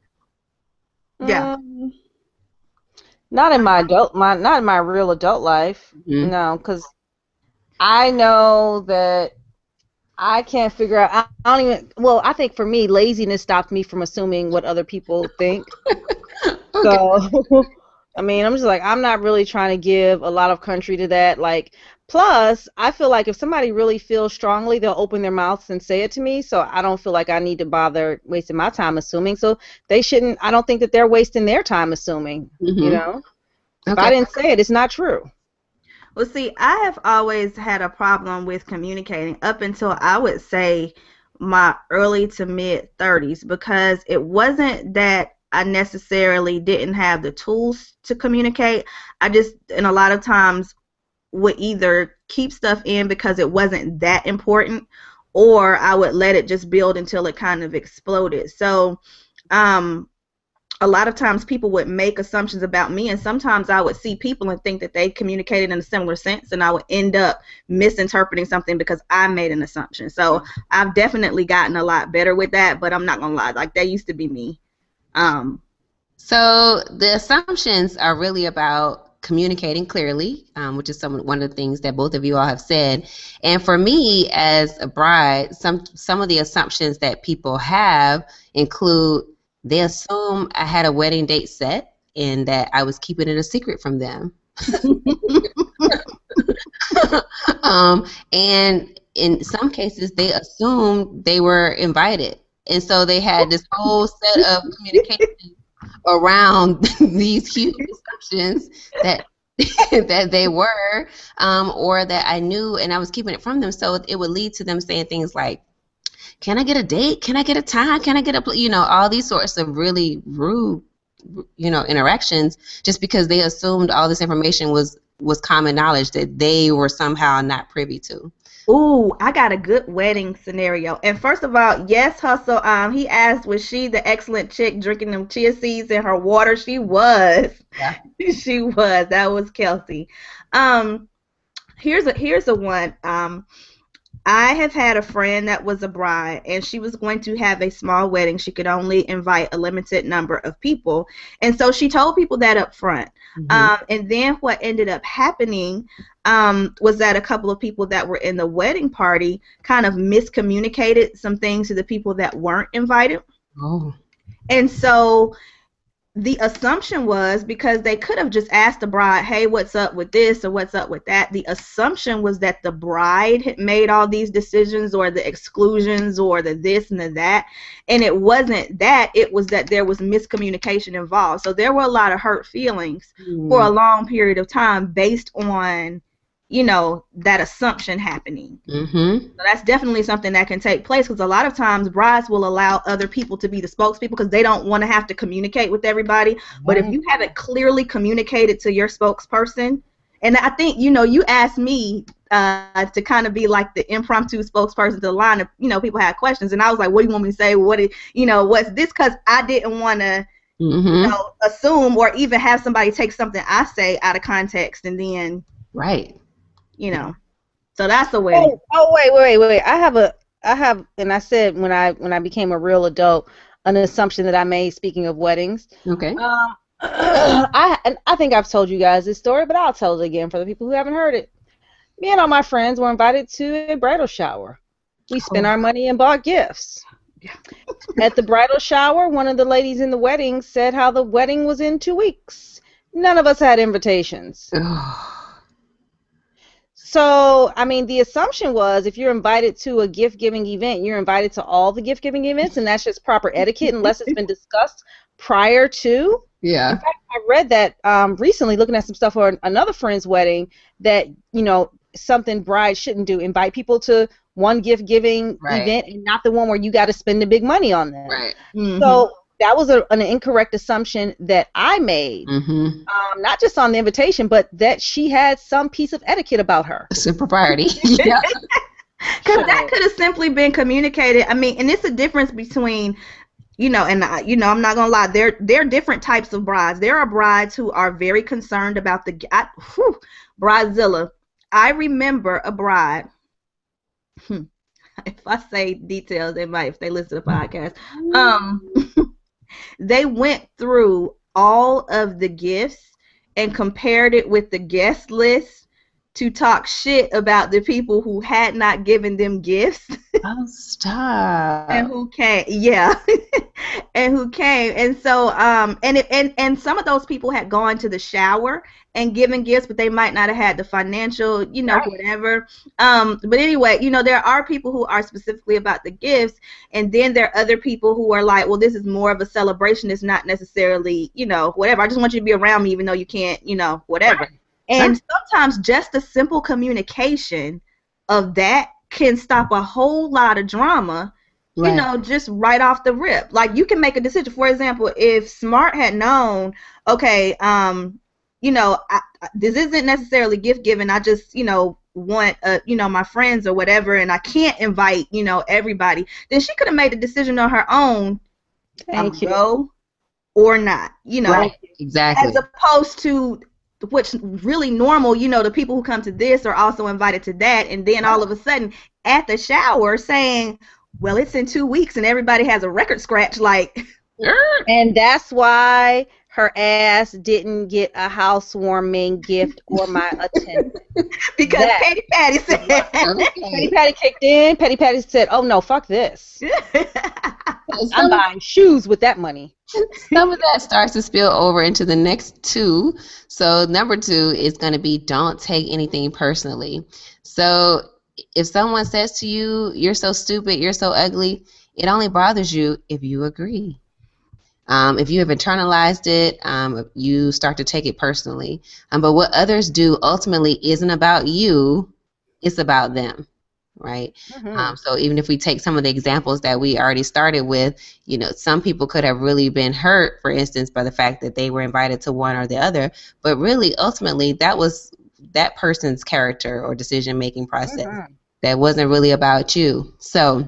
Yeah. Not in my real adult life. No, because I know that I can't figure out. I think for me, laziness stopped me from assuming what other people think. Okay. So. I'm just like, I'm not really trying to give a lot of country to that. Like, plus, I feel like if somebody really feels strongly, they'll open their mouths and say it to me. So I don't feel like I need to bother wasting my time assuming. So they shouldn't. I don't think that they're wasting their time assuming. If I didn't say it, it's not true. Well, see, I have always had a problem with communicating up until I would say my early to mid 30s, because it wasn't that I necessarily didn't have the tools to communicate. I just, and a lot of times, would either keep stuff in because it wasn't that important, or I would let it just build until it kind of exploded. So a lot of times people would make assumptions about me, and sometimes I would see people and think that they communicated in a similar sense, and I would end up misinterpreting something because I made an assumption. So I've definitely gotten a lot better with that, but I'm not gonna lie, like, that used to be me. So the assumptions are really about communicating clearly, which is one of the things that both of you all have said. And for me as a bride, some of the assumptions that people have include, they assume I had a wedding date set and that I was keeping it a secret from them. And in some cases, they assumed they were invited. And so they had this whole set of communication around these huge assumptions that that they were, or that I knew, and I was keeping it from them. So it would lead to them saying things like, can I get a date? Can I get a time? Can I get a, all these sorts of really rude, interactions, just because they assumed all this information was common knowledge that they were somehow not privy to. Ooh, I got a good wedding scenario. And first of all, yes, Hustle. He asked, was she the excellent chick drinking them chia seeds in her water? She was. Yeah. She was. That was Kelsey. Here's a one. I have had a friend that was a bride, and she was going to have a small wedding. She could only invite a limited number of people, and so she told people that up front. Mm-hmm. And then what ended up happening was that a couple of people that were in the wedding party kind of miscommunicated some things to the people that weren't invited. Oh. And so the assumption was, because they could have just asked the bride, hey, what's up with this or what's up with that? The assumption was that the bride had made all these decisions, or the exclusions, or the this and the that. And it wasn't that. It was that there was miscommunication involved. So there were a lot of hurt feelings for a long period of time based on, that assumption happening. Mm-hmm. So that's definitely something that can take place, because a lot of times brides will allow other people to be the spokespeople because they don't want to have to communicate with everybody. Right. But if you haven't clearly communicated to your spokesperson, and I think, you asked me to kind of be like the impromptu spokesperson to the line of, people had questions, and I was like, what do you want me to say? What's this? Because I didn't want to assume or even have somebody take something I say out of context and then right. So that's the way. Oh, wait. I have, and I said when I became a real adult, an assumption that I made, speaking of weddings. Okay. I think I've told you guys this story, but I'll tell it again for the people who haven't heard it. Me and all my friends were invited to a bridal shower. We spent our money and bought gifts. At the bridal shower, one of the ladies in the wedding said how the wedding was in 2 weeks. None of us had invitations. So, the assumption was, if you're invited to a gift-giving event, you're invited to all the gift-giving events, and that's just proper etiquette unless it's been discussed prior to. Yeah. In fact, I read that recently, looking at some stuff for another friend's wedding, that, something brides shouldn't do, invite people to one gift-giving event and not the one where you got to spend the big money on them. Right. Mm-hmm. So that was an incorrect assumption that I made, not just on the invitation, but that she had some piece of etiquette about her. Some propriety. Yeah. Because that could have simply been communicated. And it's a difference between, and I'm not going to lie, there are different types of brides. There are brides who are very concerned about Bridezilla. I remember a bride. If I say details, if they listen to the podcast. They went through all of the gifts and compared it with the guest list to talk shit about the people who had not given them gifts. Oh, stop. And who came. Yeah. And who came. And so, and some of those people had gone to the shower and given gifts, but they might not have had the financial, whatever. But anyway, there are people who are specifically about the gifts, and then there are other people who are like, well, this is more of a celebration. It's not necessarily, whatever. I just want you to be around me, even though you can't, whatever. Right. And sometimes just the simple communication of that can stop a whole lot of drama you know, just right off the rip. Like, you can make a decision. For example, if Smart had known, okay, you know, this isn't necessarily gift giving. I just, you know, want, you know, my friends or whatever, and I can't invite, you know, everybody. Then she could have made the decision on her own. Thank you. Go or not, you know. Right. Exactly. As opposed to what's really normal, you know, the people who come to this are also invited to that, and then all of a sudden at the shower saying, well, it's in 2 weeks and everybody has a record scratch, like. And that's why her ass didn't get a housewarming gift or my attention. Because Petty Patty said. Petty Patty kicked in. Petty Patty said, oh, no, fuck this. I'm buying shoes with that money. Some of that starts to spill over into the next two. So number 2 is going to be don't take anything personally. So if someone says to you, you're so stupid, you're so ugly, it only bothers you if you agree. If you have internalized it, you start to take it personally. But what others do ultimately isn't about you, it's about them, right? So even if we take some of the examples that we already started with, you know, some people could have really been hurt, for instance, by the fact that they were invited to one or the other. But really, ultimately, that was that person's character or decision-making process. That wasn't really about you. So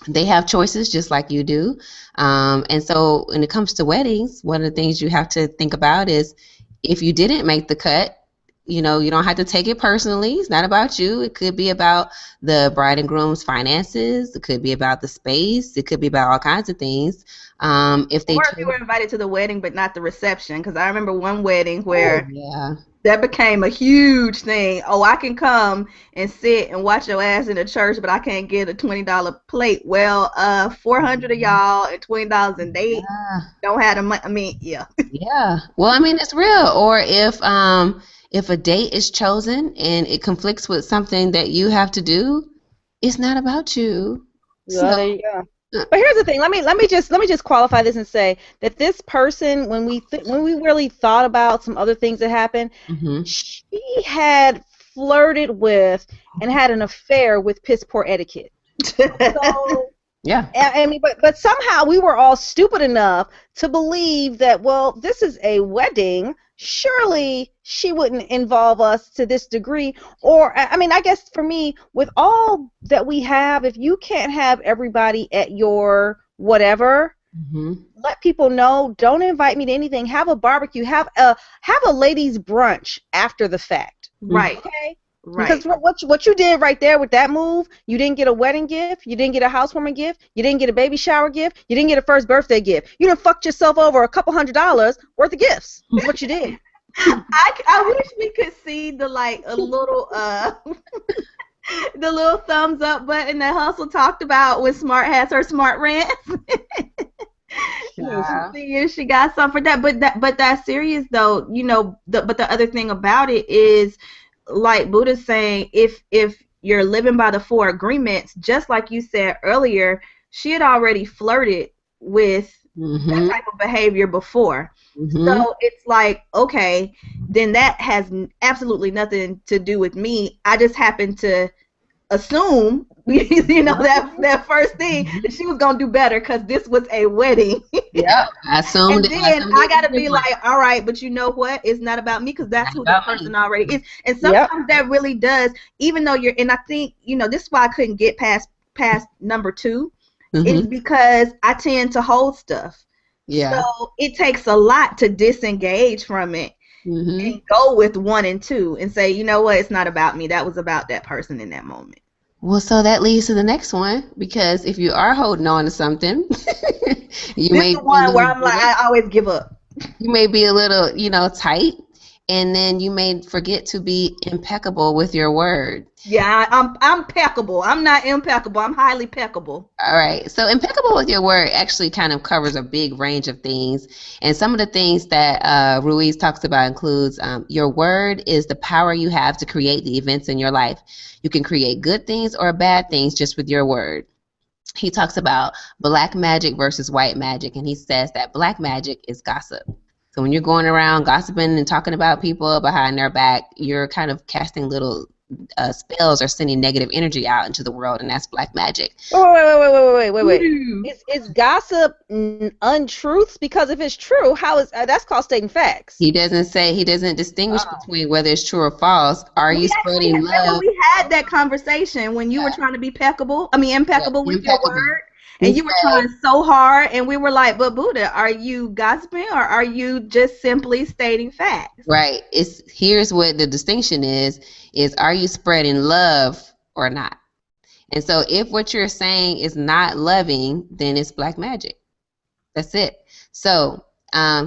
they have choices just like you do. And so when it comes to weddings, one of the things you have to think about is if you didn't make the cut, you know, you don't have to take it personally. It's not about you. It could be about the bride and groom's finances. It could be about the space. It could be about all kinds of things. If you were invited to the wedding but not the reception, because I remember one wedding where that became a huge thing. Oh, I can come and sit and watch your ass in the church, but I can't get a $20 plate. Well, 400 of y'all and $20, and they don't have the money. I mean, yeah. Well, I mean, it's real. Or if a date is chosen and it conflicts with something that you have to do, it's not about you. There you go. But here's the thing. Let me just qualify this and say that this person, when we really thought about some other things that happened, she had flirted with and had an affair with piss poor etiquette. So, I mean, but somehow we were all stupid enough to believe that, well, this is a wedding. Surely she wouldn't involve us to this degree. Or, I mean, I guess for me, with all that we have, if you can't have everybody at your whatever, let people know. Don't invite me to anything. Have a barbecue. Have a ladies' brunch after the fact. Right. Okay. Right. Because what you did right there with that move, you didn't get a wedding gift, you didn't get a housewarming gift, you didn't get a baby shower gift, you didn't get a first birthday gift. You done fucked yourself over a couple $100 worth of gifts. Is what you did. I wish we could see the a little the little thumbs up button that Hustle talked about when Smart has her Smart rant. She got some for that. But that's serious though. You know, but the other thing about it is, like Buddha's saying, if you're living by the 4 agreements, just like you said earlier, she had already flirted with that type of behavior before. So it's like, okay, then that has absolutely nothing to do with me. I just happened to assume, you know, that first thing that she was gonna do better because this was a wedding. I assumed. And then I gotta be like, all right, but you know what? It's not about me because that's who the person already is. And sometimes that really does, even though you're. And I think, you know, this is why I couldn't get past number 2, is because I tend to hold stuff. So it takes a lot to disengage from it and go with 1 and 2 and say, you know what? It's not about me. That was about that person in that moment. Well, so that leads to the next one, because if you are holding on to something, you may be the one where I'm like, I always give up. You may be a little, you know, tight, and then you may forget to be impeccable with your word. Yeah, I'm impeccable. I'm not impeccable. I'm highly peccable. All right. So impeccable with your word actually kind of covers a big range of things. And some of the things that Ruiz talks about includes your word is the power you have to create the events in your life. You can create good things or bad things just with your word. He talks about black magic versus white magic, and he says that black magic is gossip. So when you're going around gossiping and talking about people behind their back, you're kind of casting little spells or sending negative energy out into the world, and that's black magic. Wait. Is gossip untruths? Because if it's true, how is that's called stating facts? He doesn't distinguish between whether it's true or false. Are you spreading love? Remember we had that conversation when you were trying to be impeccable with your word. And you were trying so hard, and we were like, but Buddha, are you gossiping or are you just simply stating facts? Right. Here's what the distinction is are you spreading love or not? And so if what you're saying is not loving, then it's black magic. That's it. So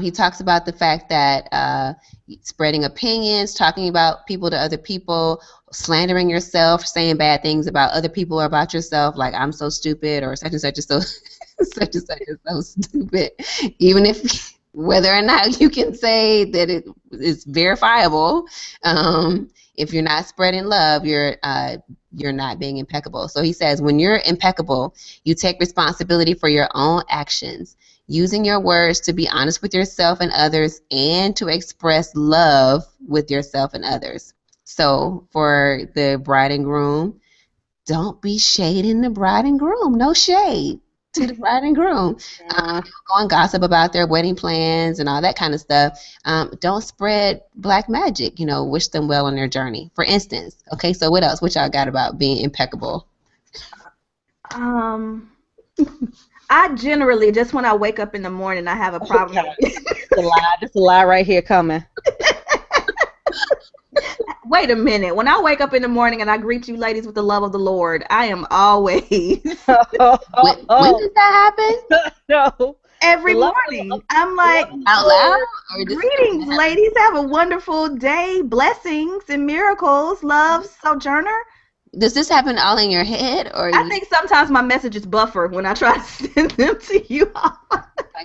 he talks about the fact that spreading opinions, talking about people to other people, slandering yourself, saying bad things about other people or about yourself, like I'm so stupid or such and such is so such and such is so stupid. Even if whether or not you can say that it is verifiable, if you're not spreading love, you're not being impeccable. So he says when you're impeccable, you take responsibility for your own actions, using your words to be honest with yourself and others and to express love with yourself and others. So for the bride and groom, don't be shading the bride and groom. No shade to the bride and groom. Go and gossip about their wedding plans and all that kind of stuff. Don't spread black magic. Wish them well on their journey, for instance. Okay, so what else? What y'all got about being impeccable? I generally, just when I wake up in the morning, I have a problem. This is a lie right here coming. Wait a minute. When I wake up in the morning and I greet you ladies with the love of the Lord, I am always. When does that happen? No. Every morning. I'm like, out loud? Greetings, ladies. Have a wonderful day. Blessings and miracles. Love, Sojourner. Does this happen all in your head? Or I think sometimes my messages buffer when I try to send them to you all.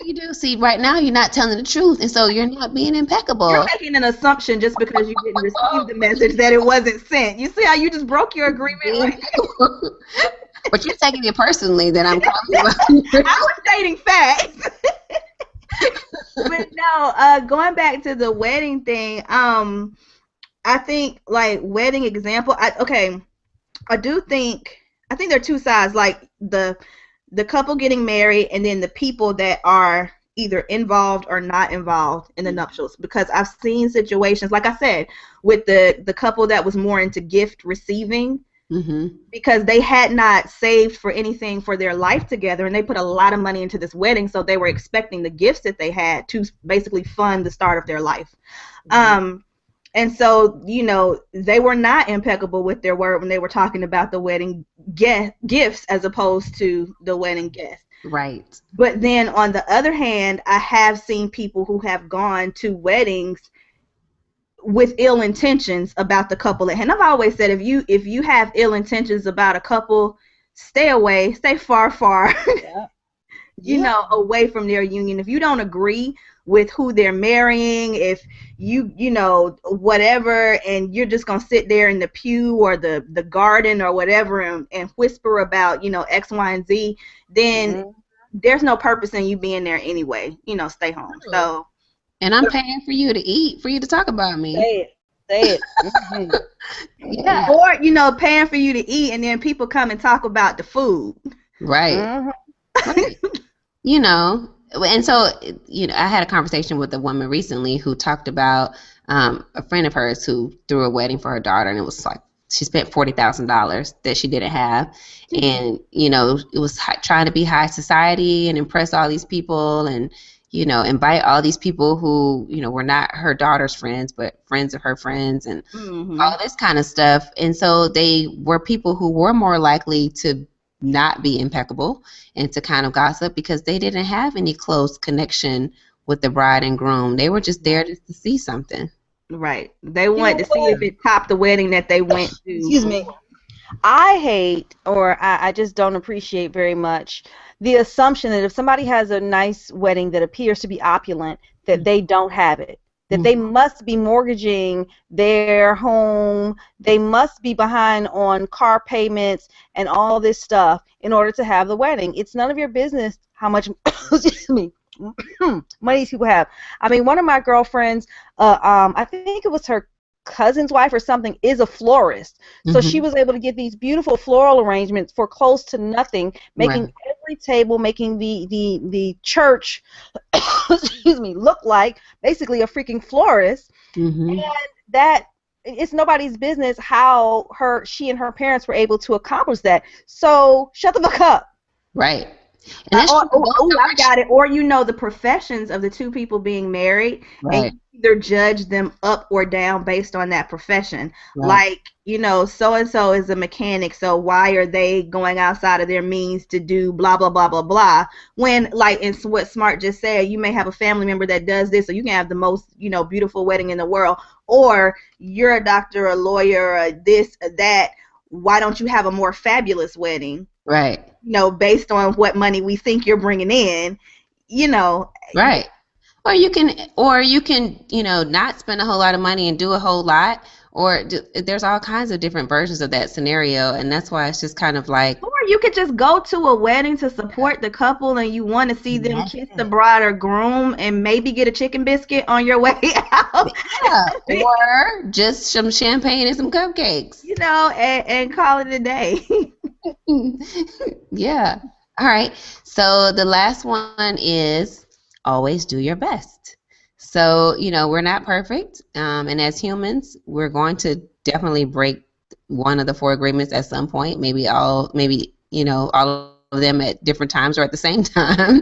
You do. See, right now you're not telling the truth, and so you're not being impeccable. You're making an assumption just because you didn't receive the message that it wasn't sent. You see how you just broke your agreement? But you're taking it personally that I'm calling you. I was stating facts. But no, going back to the wedding thing, I think like wedding example. I think there are two sides, like the couple getting married and then the people that are either involved or not involved in the nuptials. Because I've seen situations, like I said, with the couple that was more into gift receiving, because they had not saved for anything for their life together, and they put a lot of money into this wedding, so they were expecting the gifts that they had to basically fund the start of their life. And so, they were not impeccable with their word when they were talking about the wedding gifts as opposed to the wedding guests. Right. But then on the other hand, I have seen people who have gone to weddings with ill intentions about the couple. And I've always said, if you have ill intentions about a couple, stay away, stay far, away from their union. If you don't agree with who they're marrying, if you whatever, and you're just gonna sit there in the pew or the garden or whatever and whisper about X, Y, and Z, then there's no purpose in you being there anyway. Stay home. So, and I'm paying for you to eat, for you to talk about me. Say it. Yeah. Or paying for you to eat, and then people come and talk about the food. Right. Right. And so, I had a conversation with a woman recently who talked about a friend of hers who threw a wedding for her daughter, and it was like she spent $40,000 that she didn't have, and it was trying to be high society and impress all these people, and invite all these people who were not her daughter's friends, but friends of her friends, and all this kind of stuff. And so they were people who were more likely to not be impeccable and to kind of gossip because they didn't have any close connection with the bride and groom. They were just there just to see something. Right. They wanted to see if it topped the wedding that they went to. Excuse me. I hate, or I just don't appreciate very much, the assumption that if somebody has a nice wedding that appears to be opulent, that they don't have it. That they must be mortgaging their home, they must be behind on car payments and all this stuff in order to have the wedding. It's none of your business how much money these people have. I mean, one of my girlfriends, I think it was her cousin's wife or something is a florist. So she was able to get these beautiful floral arrangements for close to nothing, making every table, making the church excuse me, look like basically a freaking florist. And that it's nobody's business how she and her parents were able to accomplish that. So shut the fuck up. Right. And I got it. Or the professions of the two people being married, and you either judge them up or down based on that profession. Like, so and so is a mechanic, so why are they going outside of their means to do blah blah blah blah blah? When, like, and what Smart just said, you may have a family member that does this, so you can have the most beautiful wedding in the world, or you're a doctor, a lawyer, or this, or that. Why don't you have a more fabulous wedding? Right. Based on what money we think you're bringing in, Right. Or you can, not spend a whole lot of money and do a whole lot. Or there's all kinds of different versions of that scenario, and that's why it's just kind of like. Or you could just go to a wedding to support the couple, and you want to see them kiss the bride or groom, and maybe get a chicken biscuit on your way out. Yeah. Or just some champagne and some cupcakes. And call it a day. Yeah. All right. So the last one is always do your best. So, we're not perfect. And as humans, we're going to definitely break one of the 4 agreements at some point, maybe all of them at different times or at the same time.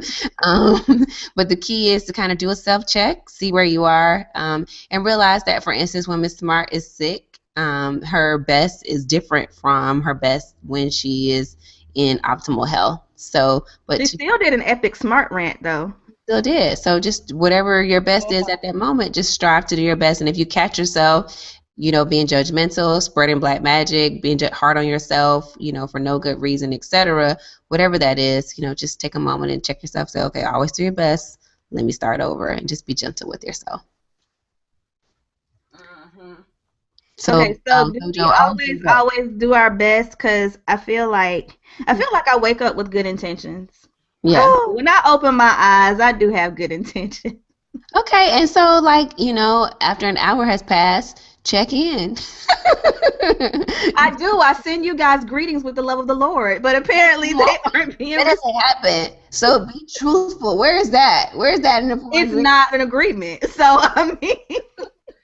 But the key is to kind of do a self-check, see where you are, and realize that, for instance, when Miss Smart is sick, her best is different from her best when she is in optimal health. So, but she still did an epic Smart rant, though. Still did. So just whatever your best is at that moment, just strive to do your best. And if you catch yourself, being judgmental, spreading black magic, being hard on yourself, for no good reason, etc., whatever that is, just take a moment and check yourself. Say, okay, always do your best. Let me start over, and just be gentle with yourself. So, we always do our best, because I feel like I wake up with good intentions. Yeah. When I open my eyes, I do have good intentions. Okay, and so, like, after an hour has passed, check in. I do. I send you guys greetings with the love of the Lord, but apparently they aren't being. That doesn't happen. So be truthful. Where is that? Where is that in the? It's not an agreement. So I mean.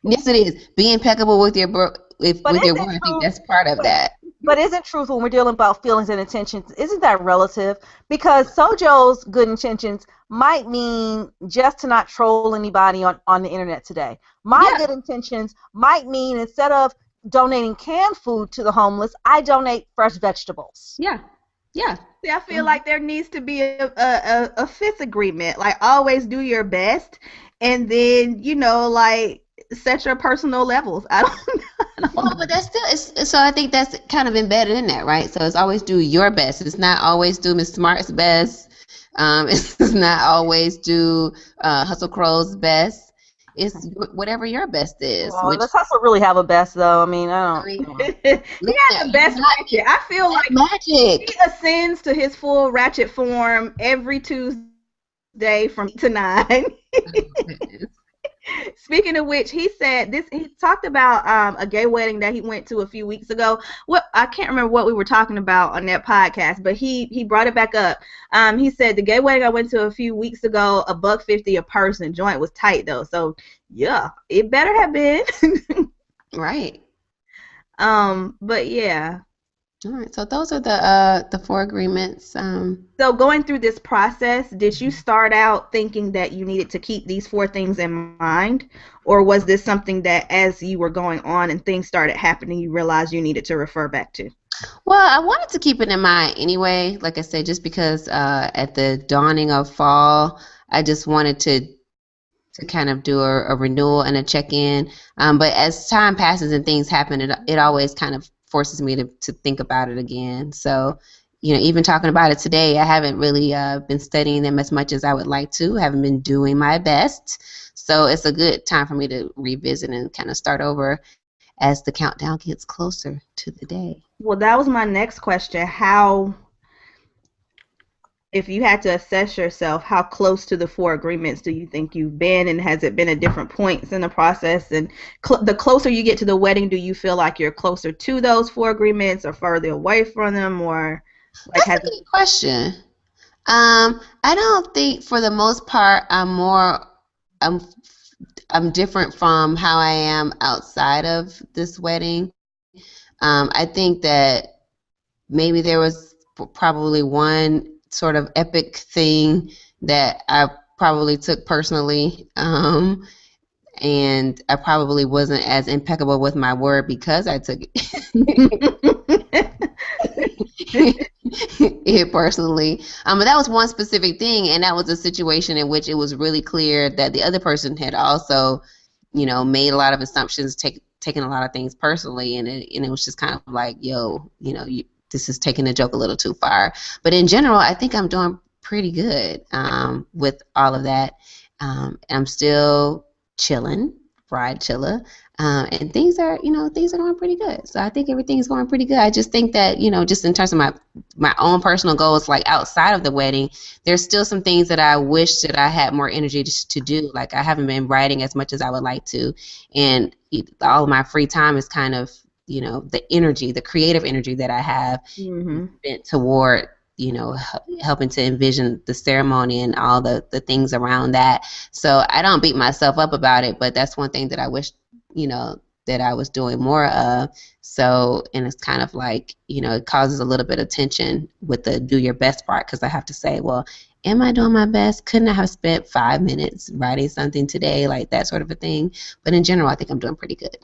Yes, it is. Be impeccable with your word. I think that's part of that. But isn't truth, when we're dealing about feelings and intentions, isn't that relative? Because Sojo's good intentions might mean just to not troll anybody on the internet today. My good intentions might mean, instead of donating canned food to the homeless, I donate fresh vegetables. Yeah. Yeah. See, I feel like there needs to be a fifth agreement. Like, always do your best, and then, like, set your personal levels. I don't know. Well, but that's still, so I think that's kind of embedded in that, right? So it's always do your best. It's not always do Miss Smart's best. It's not always do Hustle Crow's best. It's whatever your best is. Well, does Hustle really have a best, though? I mean, I don't. He has the best ratchet. I feel like magic. He ascends to his full ratchet form every Tuesday from 8 to 9. Speaking of which, he talked about a gay wedding that he went to a few weeks ago. I can't remember what we were talking about on that podcast, but he brought it back up. He said the gay wedding I went to a few weeks ago, $150 a person. Joint was tight though, so yeah, it better have been. Right. But yeah. All right, so those are the 4 agreements. So going through this process, did you start out thinking that you needed to keep these 4 things in mind, or was this something that, as you were going on and things started happening, you realized you needed to refer back to? Well, I wanted to keep it in mind anyway, like I said, just because at the dawning of fall, I just wanted to kind of do a renewal and a check-in. But as time passes and things happen, it always kind of forces me to think about it again. So, even talking about it today, I haven't really been studying them as much as I would like to. I haven't been doing my best. So it's a good time for me to revisit and kind of start over as the countdown gets closer to the day. Well, that was my next question. How if you had to assess yourself, how close to the 4 agreements do you think you've been, and has it been at different points in the process? And the closer you get to the wedding, do you feel like you're closer to those 4 agreements or further away from them, or like That's a good question. I don't think for the most part I'm I'm different from how I am outside of this wedding. I think that maybe there was probably one sort of epic thing that I probably took personally, and I probably wasn't as impeccable with my word because I took it personally. But that was one specific thing, and that was a situation in which it was really clear that the other person had also, made a lot of assumptions, taken a lot of things personally, and it was just kind of like, yo, this is taking the joke a little too far. But in general, I think I'm doing pretty good with all of that. I'm still chilling, Bridechilla, and things are going pretty good. So I think everything is going pretty good. I just think that, just in terms of my own personal goals, like outside of the wedding, there's still some things that I wish that I had more energy to do. Like I haven't been writing as much as I would like to, and all of my free time is kind of, the creative energy that I have spent toward, helping to envision the ceremony and all the things around that. So I don't beat myself up about it, but that's one thing that I wish, that I was doing more of. So, and it's kind of like, it causes a little bit of tension with the do your best part, because I have to say, well, am I doing my best? Couldn't I have spent 5 minutes writing something today? Like that sort of a thing. But in general, I think I'm doing pretty good.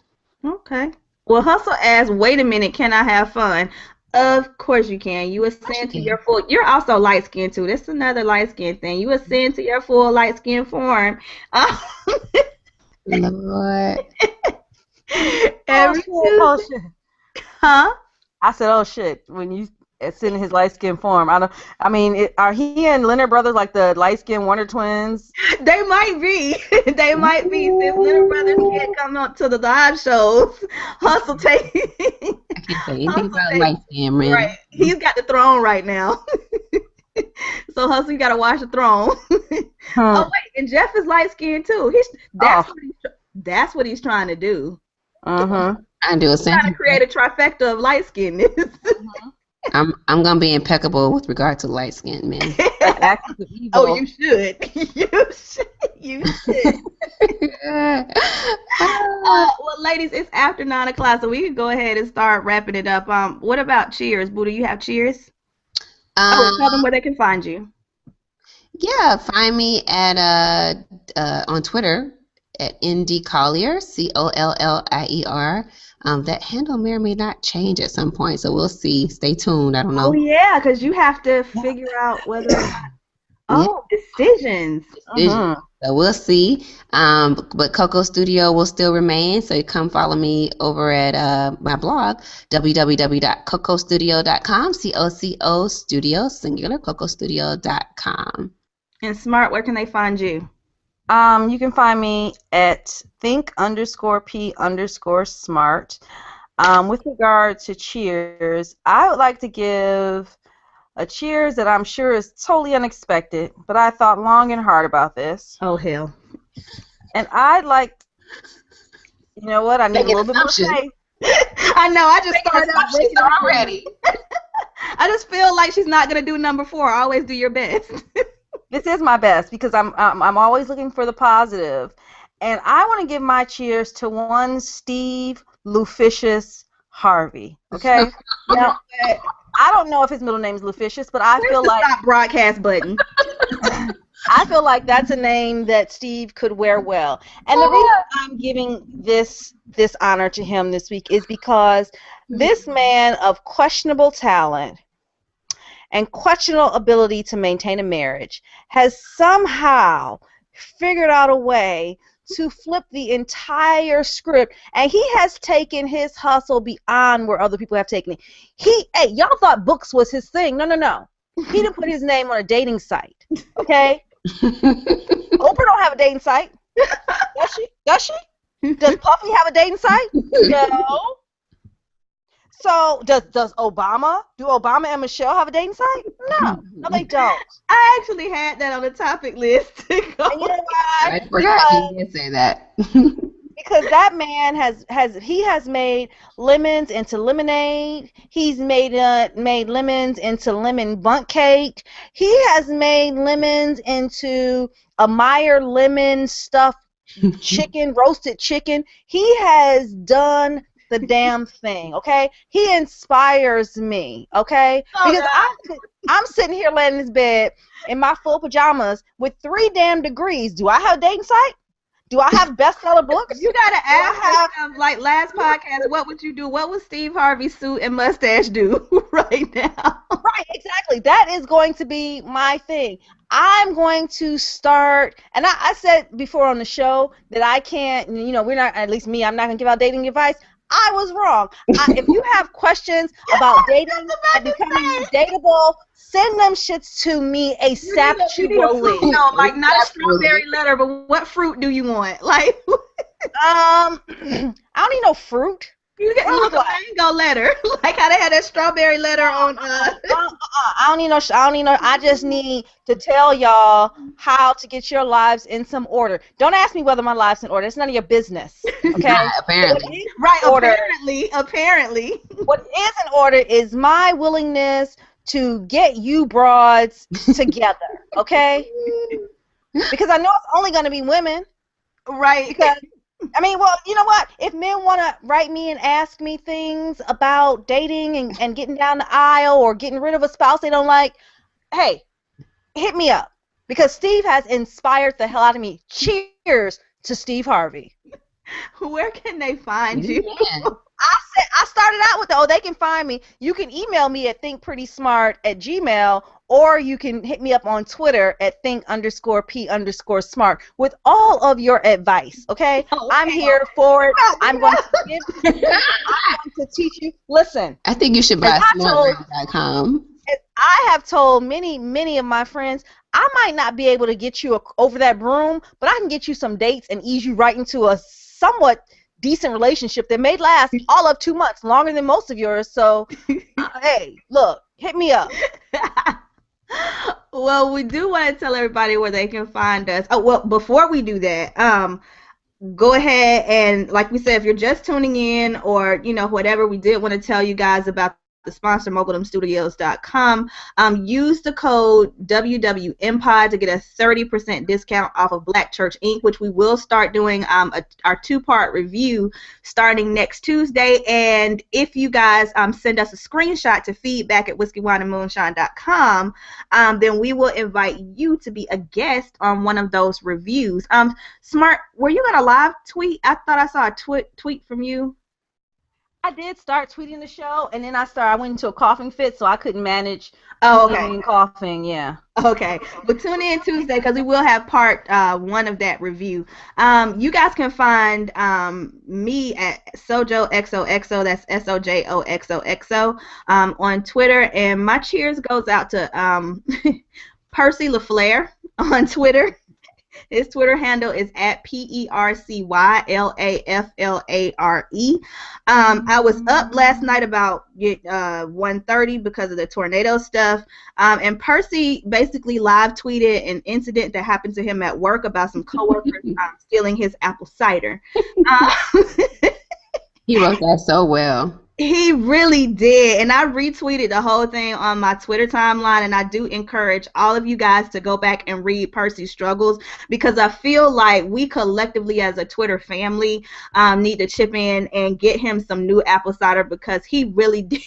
Okay. Well, Hustle asks, wait a minute, can I have fun? Of course you can. You ascend to your full. You're also light skinned too. That's another light skin thing. You ascend to your full light skin form. Lord. Oh shit. Huh? I said, oh shit, when you ascend in his light skin form. Are he and Leonard Brothers like the light skin Wonder Twins? They might be. They might be. Since Leonard Brothers can't come up to the live shows, Hustle take. I can't say anything about light skin, man. Right. He's got the throne right now. So Hustle, you gotta watch the throne. Oh wait, and Jeff is light skinned too. That's what he's trying to do. I do He's trying to create a trifecta of light skinness. I'm gonna be impeccable with regard to light skinned men. Oh, you should. You should. Well, ladies, it's after 9 o'clock, so we can go ahead and start wrapping it up. What about cheers? Boo, do you have cheers? Tell them where they can find you. Yeah, find me at on Twitter at ND Collier, COLLIER. That handle may or may not change at some point, so we'll see. Stay tuned. I don't know. Oh yeah, because you have to figure out whether or not. Oh, decisions. So we'll see. But Coco Studio will still remain, so you come follow me over at my blog, www.cocostudio.com, COCO Studio, singular, cocostudio.com. And Smart, where can they find you? You can find me at think_P_smart. With regard to cheers, I would like to give a cheers that I'm sure is totally unexpected, but I thought long and hard about this. Oh, hell. And I'd like, you know what, I need a little bit more faith. I know, I just started off already. I just feel like she's not going to do number 4. Always do your best. This is my best because I'm always looking for the positive. And I want to give my cheers to one Steve Luficius Harvey. Okay? Now, I don't know if his middle name is Luficius, but I feel like stop broadcast button. I feel like that's a name that Steve could wear well. And the reason I'm giving this honor to him this week is because this man of questionable talent and questionable ability to maintain a marriage has somehow figured out a way to flip the entire script, and he has taken his hustle beyond where other people have taken it. Hey, y'all thought books was his thing. No. He didn't put his name on a dating site, okay? Oprah don't have a dating site. Does she? Does Puffy have a dating site? No. So does Obama? Do Obama and Michelle have a dating site? No, they don't. I actually had that on the topic list to go. And you know why? I forgot you did say that. Because that man has made lemons into lemonade. He's made lemons into lemon bundt cake. He has made lemons into a Meyer lemon stuffed chicken, roasted chicken. He has done the damn thing, okay? He inspires me, okay? Because I'm sitting here laying in this bed in my full pajamas with 3 damn degrees. Do I have a dating site? Do I have bestseller books? You gotta ask yourself, like last podcast, what would you do? What would Steve Harvey's suit and mustache do right now? Right, exactly. That is going to be my thing. I'm going to start, and I said before on the show that I can't, we're not, at least me, I'm not going to give out dating advice. I was wrong. If you have questions about dating and becoming dateable, send them shits to me ASAP. No, like not a strawberry letter, but what fruit do you want? Like, I don't need no fruit. You get a mango letter, like how they had that strawberry letter on. I don't need no. I just need to tell y'all how to get your lives in some order. Don't ask me whether my life's in order. It's none of your business. Okay. Apparently. Right. Apparently. What is in order is my willingness to get you broads together. Okay. Because I know it's only going to be women. Right. Because. I mean, well, you know what? If men want to write me and ask me things about dating and getting down the aisle or getting rid of a spouse they don't like, hey, hit me up. Because Steve has inspired the hell out of me. Cheers to Steve Harvey. Where can they find you? I started out with they can find me. You can email me at thinkprettysmart@gmail.com, or you can hit me up on Twitter at think_p_smart with all of your advice. Okay? I'm here for it. I'm going to teach you. Listen. I think you should buy smartradio.com. I have told many of my friends, I might not be able to get you over that broom, but I can get you some dates and ease you right into a somewhat decent relationship that may last all of 2 months, longer than most of yours. So, hey, look, hit me up. Well, we do want to tell everybody where they can find us. Oh, well, before we do that, go ahead and, like we said, if you're just tuning in or, whatever, we did want to tell you guys about the sponsor, moguldumstudios.com. Use the code WWMPOD to get a 30% discount off of Black Church Inc., which we will start doing our 2-part review starting next Tuesday. And if you guys send us a screenshot to feedback@whiskeywineandmoonshine.com, then we will invite you to be a guest on one of those reviews. Smart, were you going to live tweet? I thought I saw a tweet from you. I did start tweeting the show, and then I went into a coughing fit, so I couldn't manage coughing, yeah. Okay, well, tune in Tuesday because we will have part 1 of that review. You guys can find me at SojoXOXO, that's SOJOXOXO, on Twitter, and my cheers goes out to Percy LaFleur on Twitter. His Twitter handle is at PERCYLAFLARE. I was up last night about 1:30 because of the tornado stuff. And Percy basically live tweeted an incident that happened to him at work about some coworkers stealing his apple cider. He wrote that so well. He really did, and I retweeted the whole thing on my Twitter timeline, and I do encourage all of you guys to go back and read Percy's struggles because I feel like we collectively as a Twitter family need to chip in and get him some new apple cider because he really did.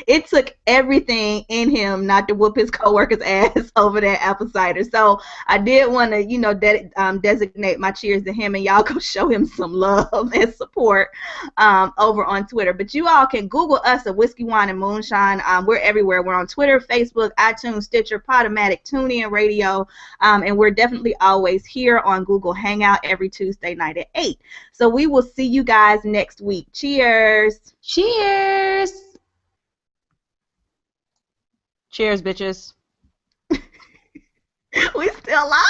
It took everything in him not to whoop his coworker's ass over that apple cider. So I did want to, designate my cheers to him, and y'all go show him some love and support over on Twitter. But you all can Google us at Whiskey, Wine, and Moonshine. We're everywhere. We're on Twitter, Facebook, iTunes, Stitcher, Podomatic, TuneIn Radio, and we're definitely always here on Google Hangout every Tuesday night at 8. So we will see you guys next week. Cheers. Cheers. Cheers, bitches. We still live.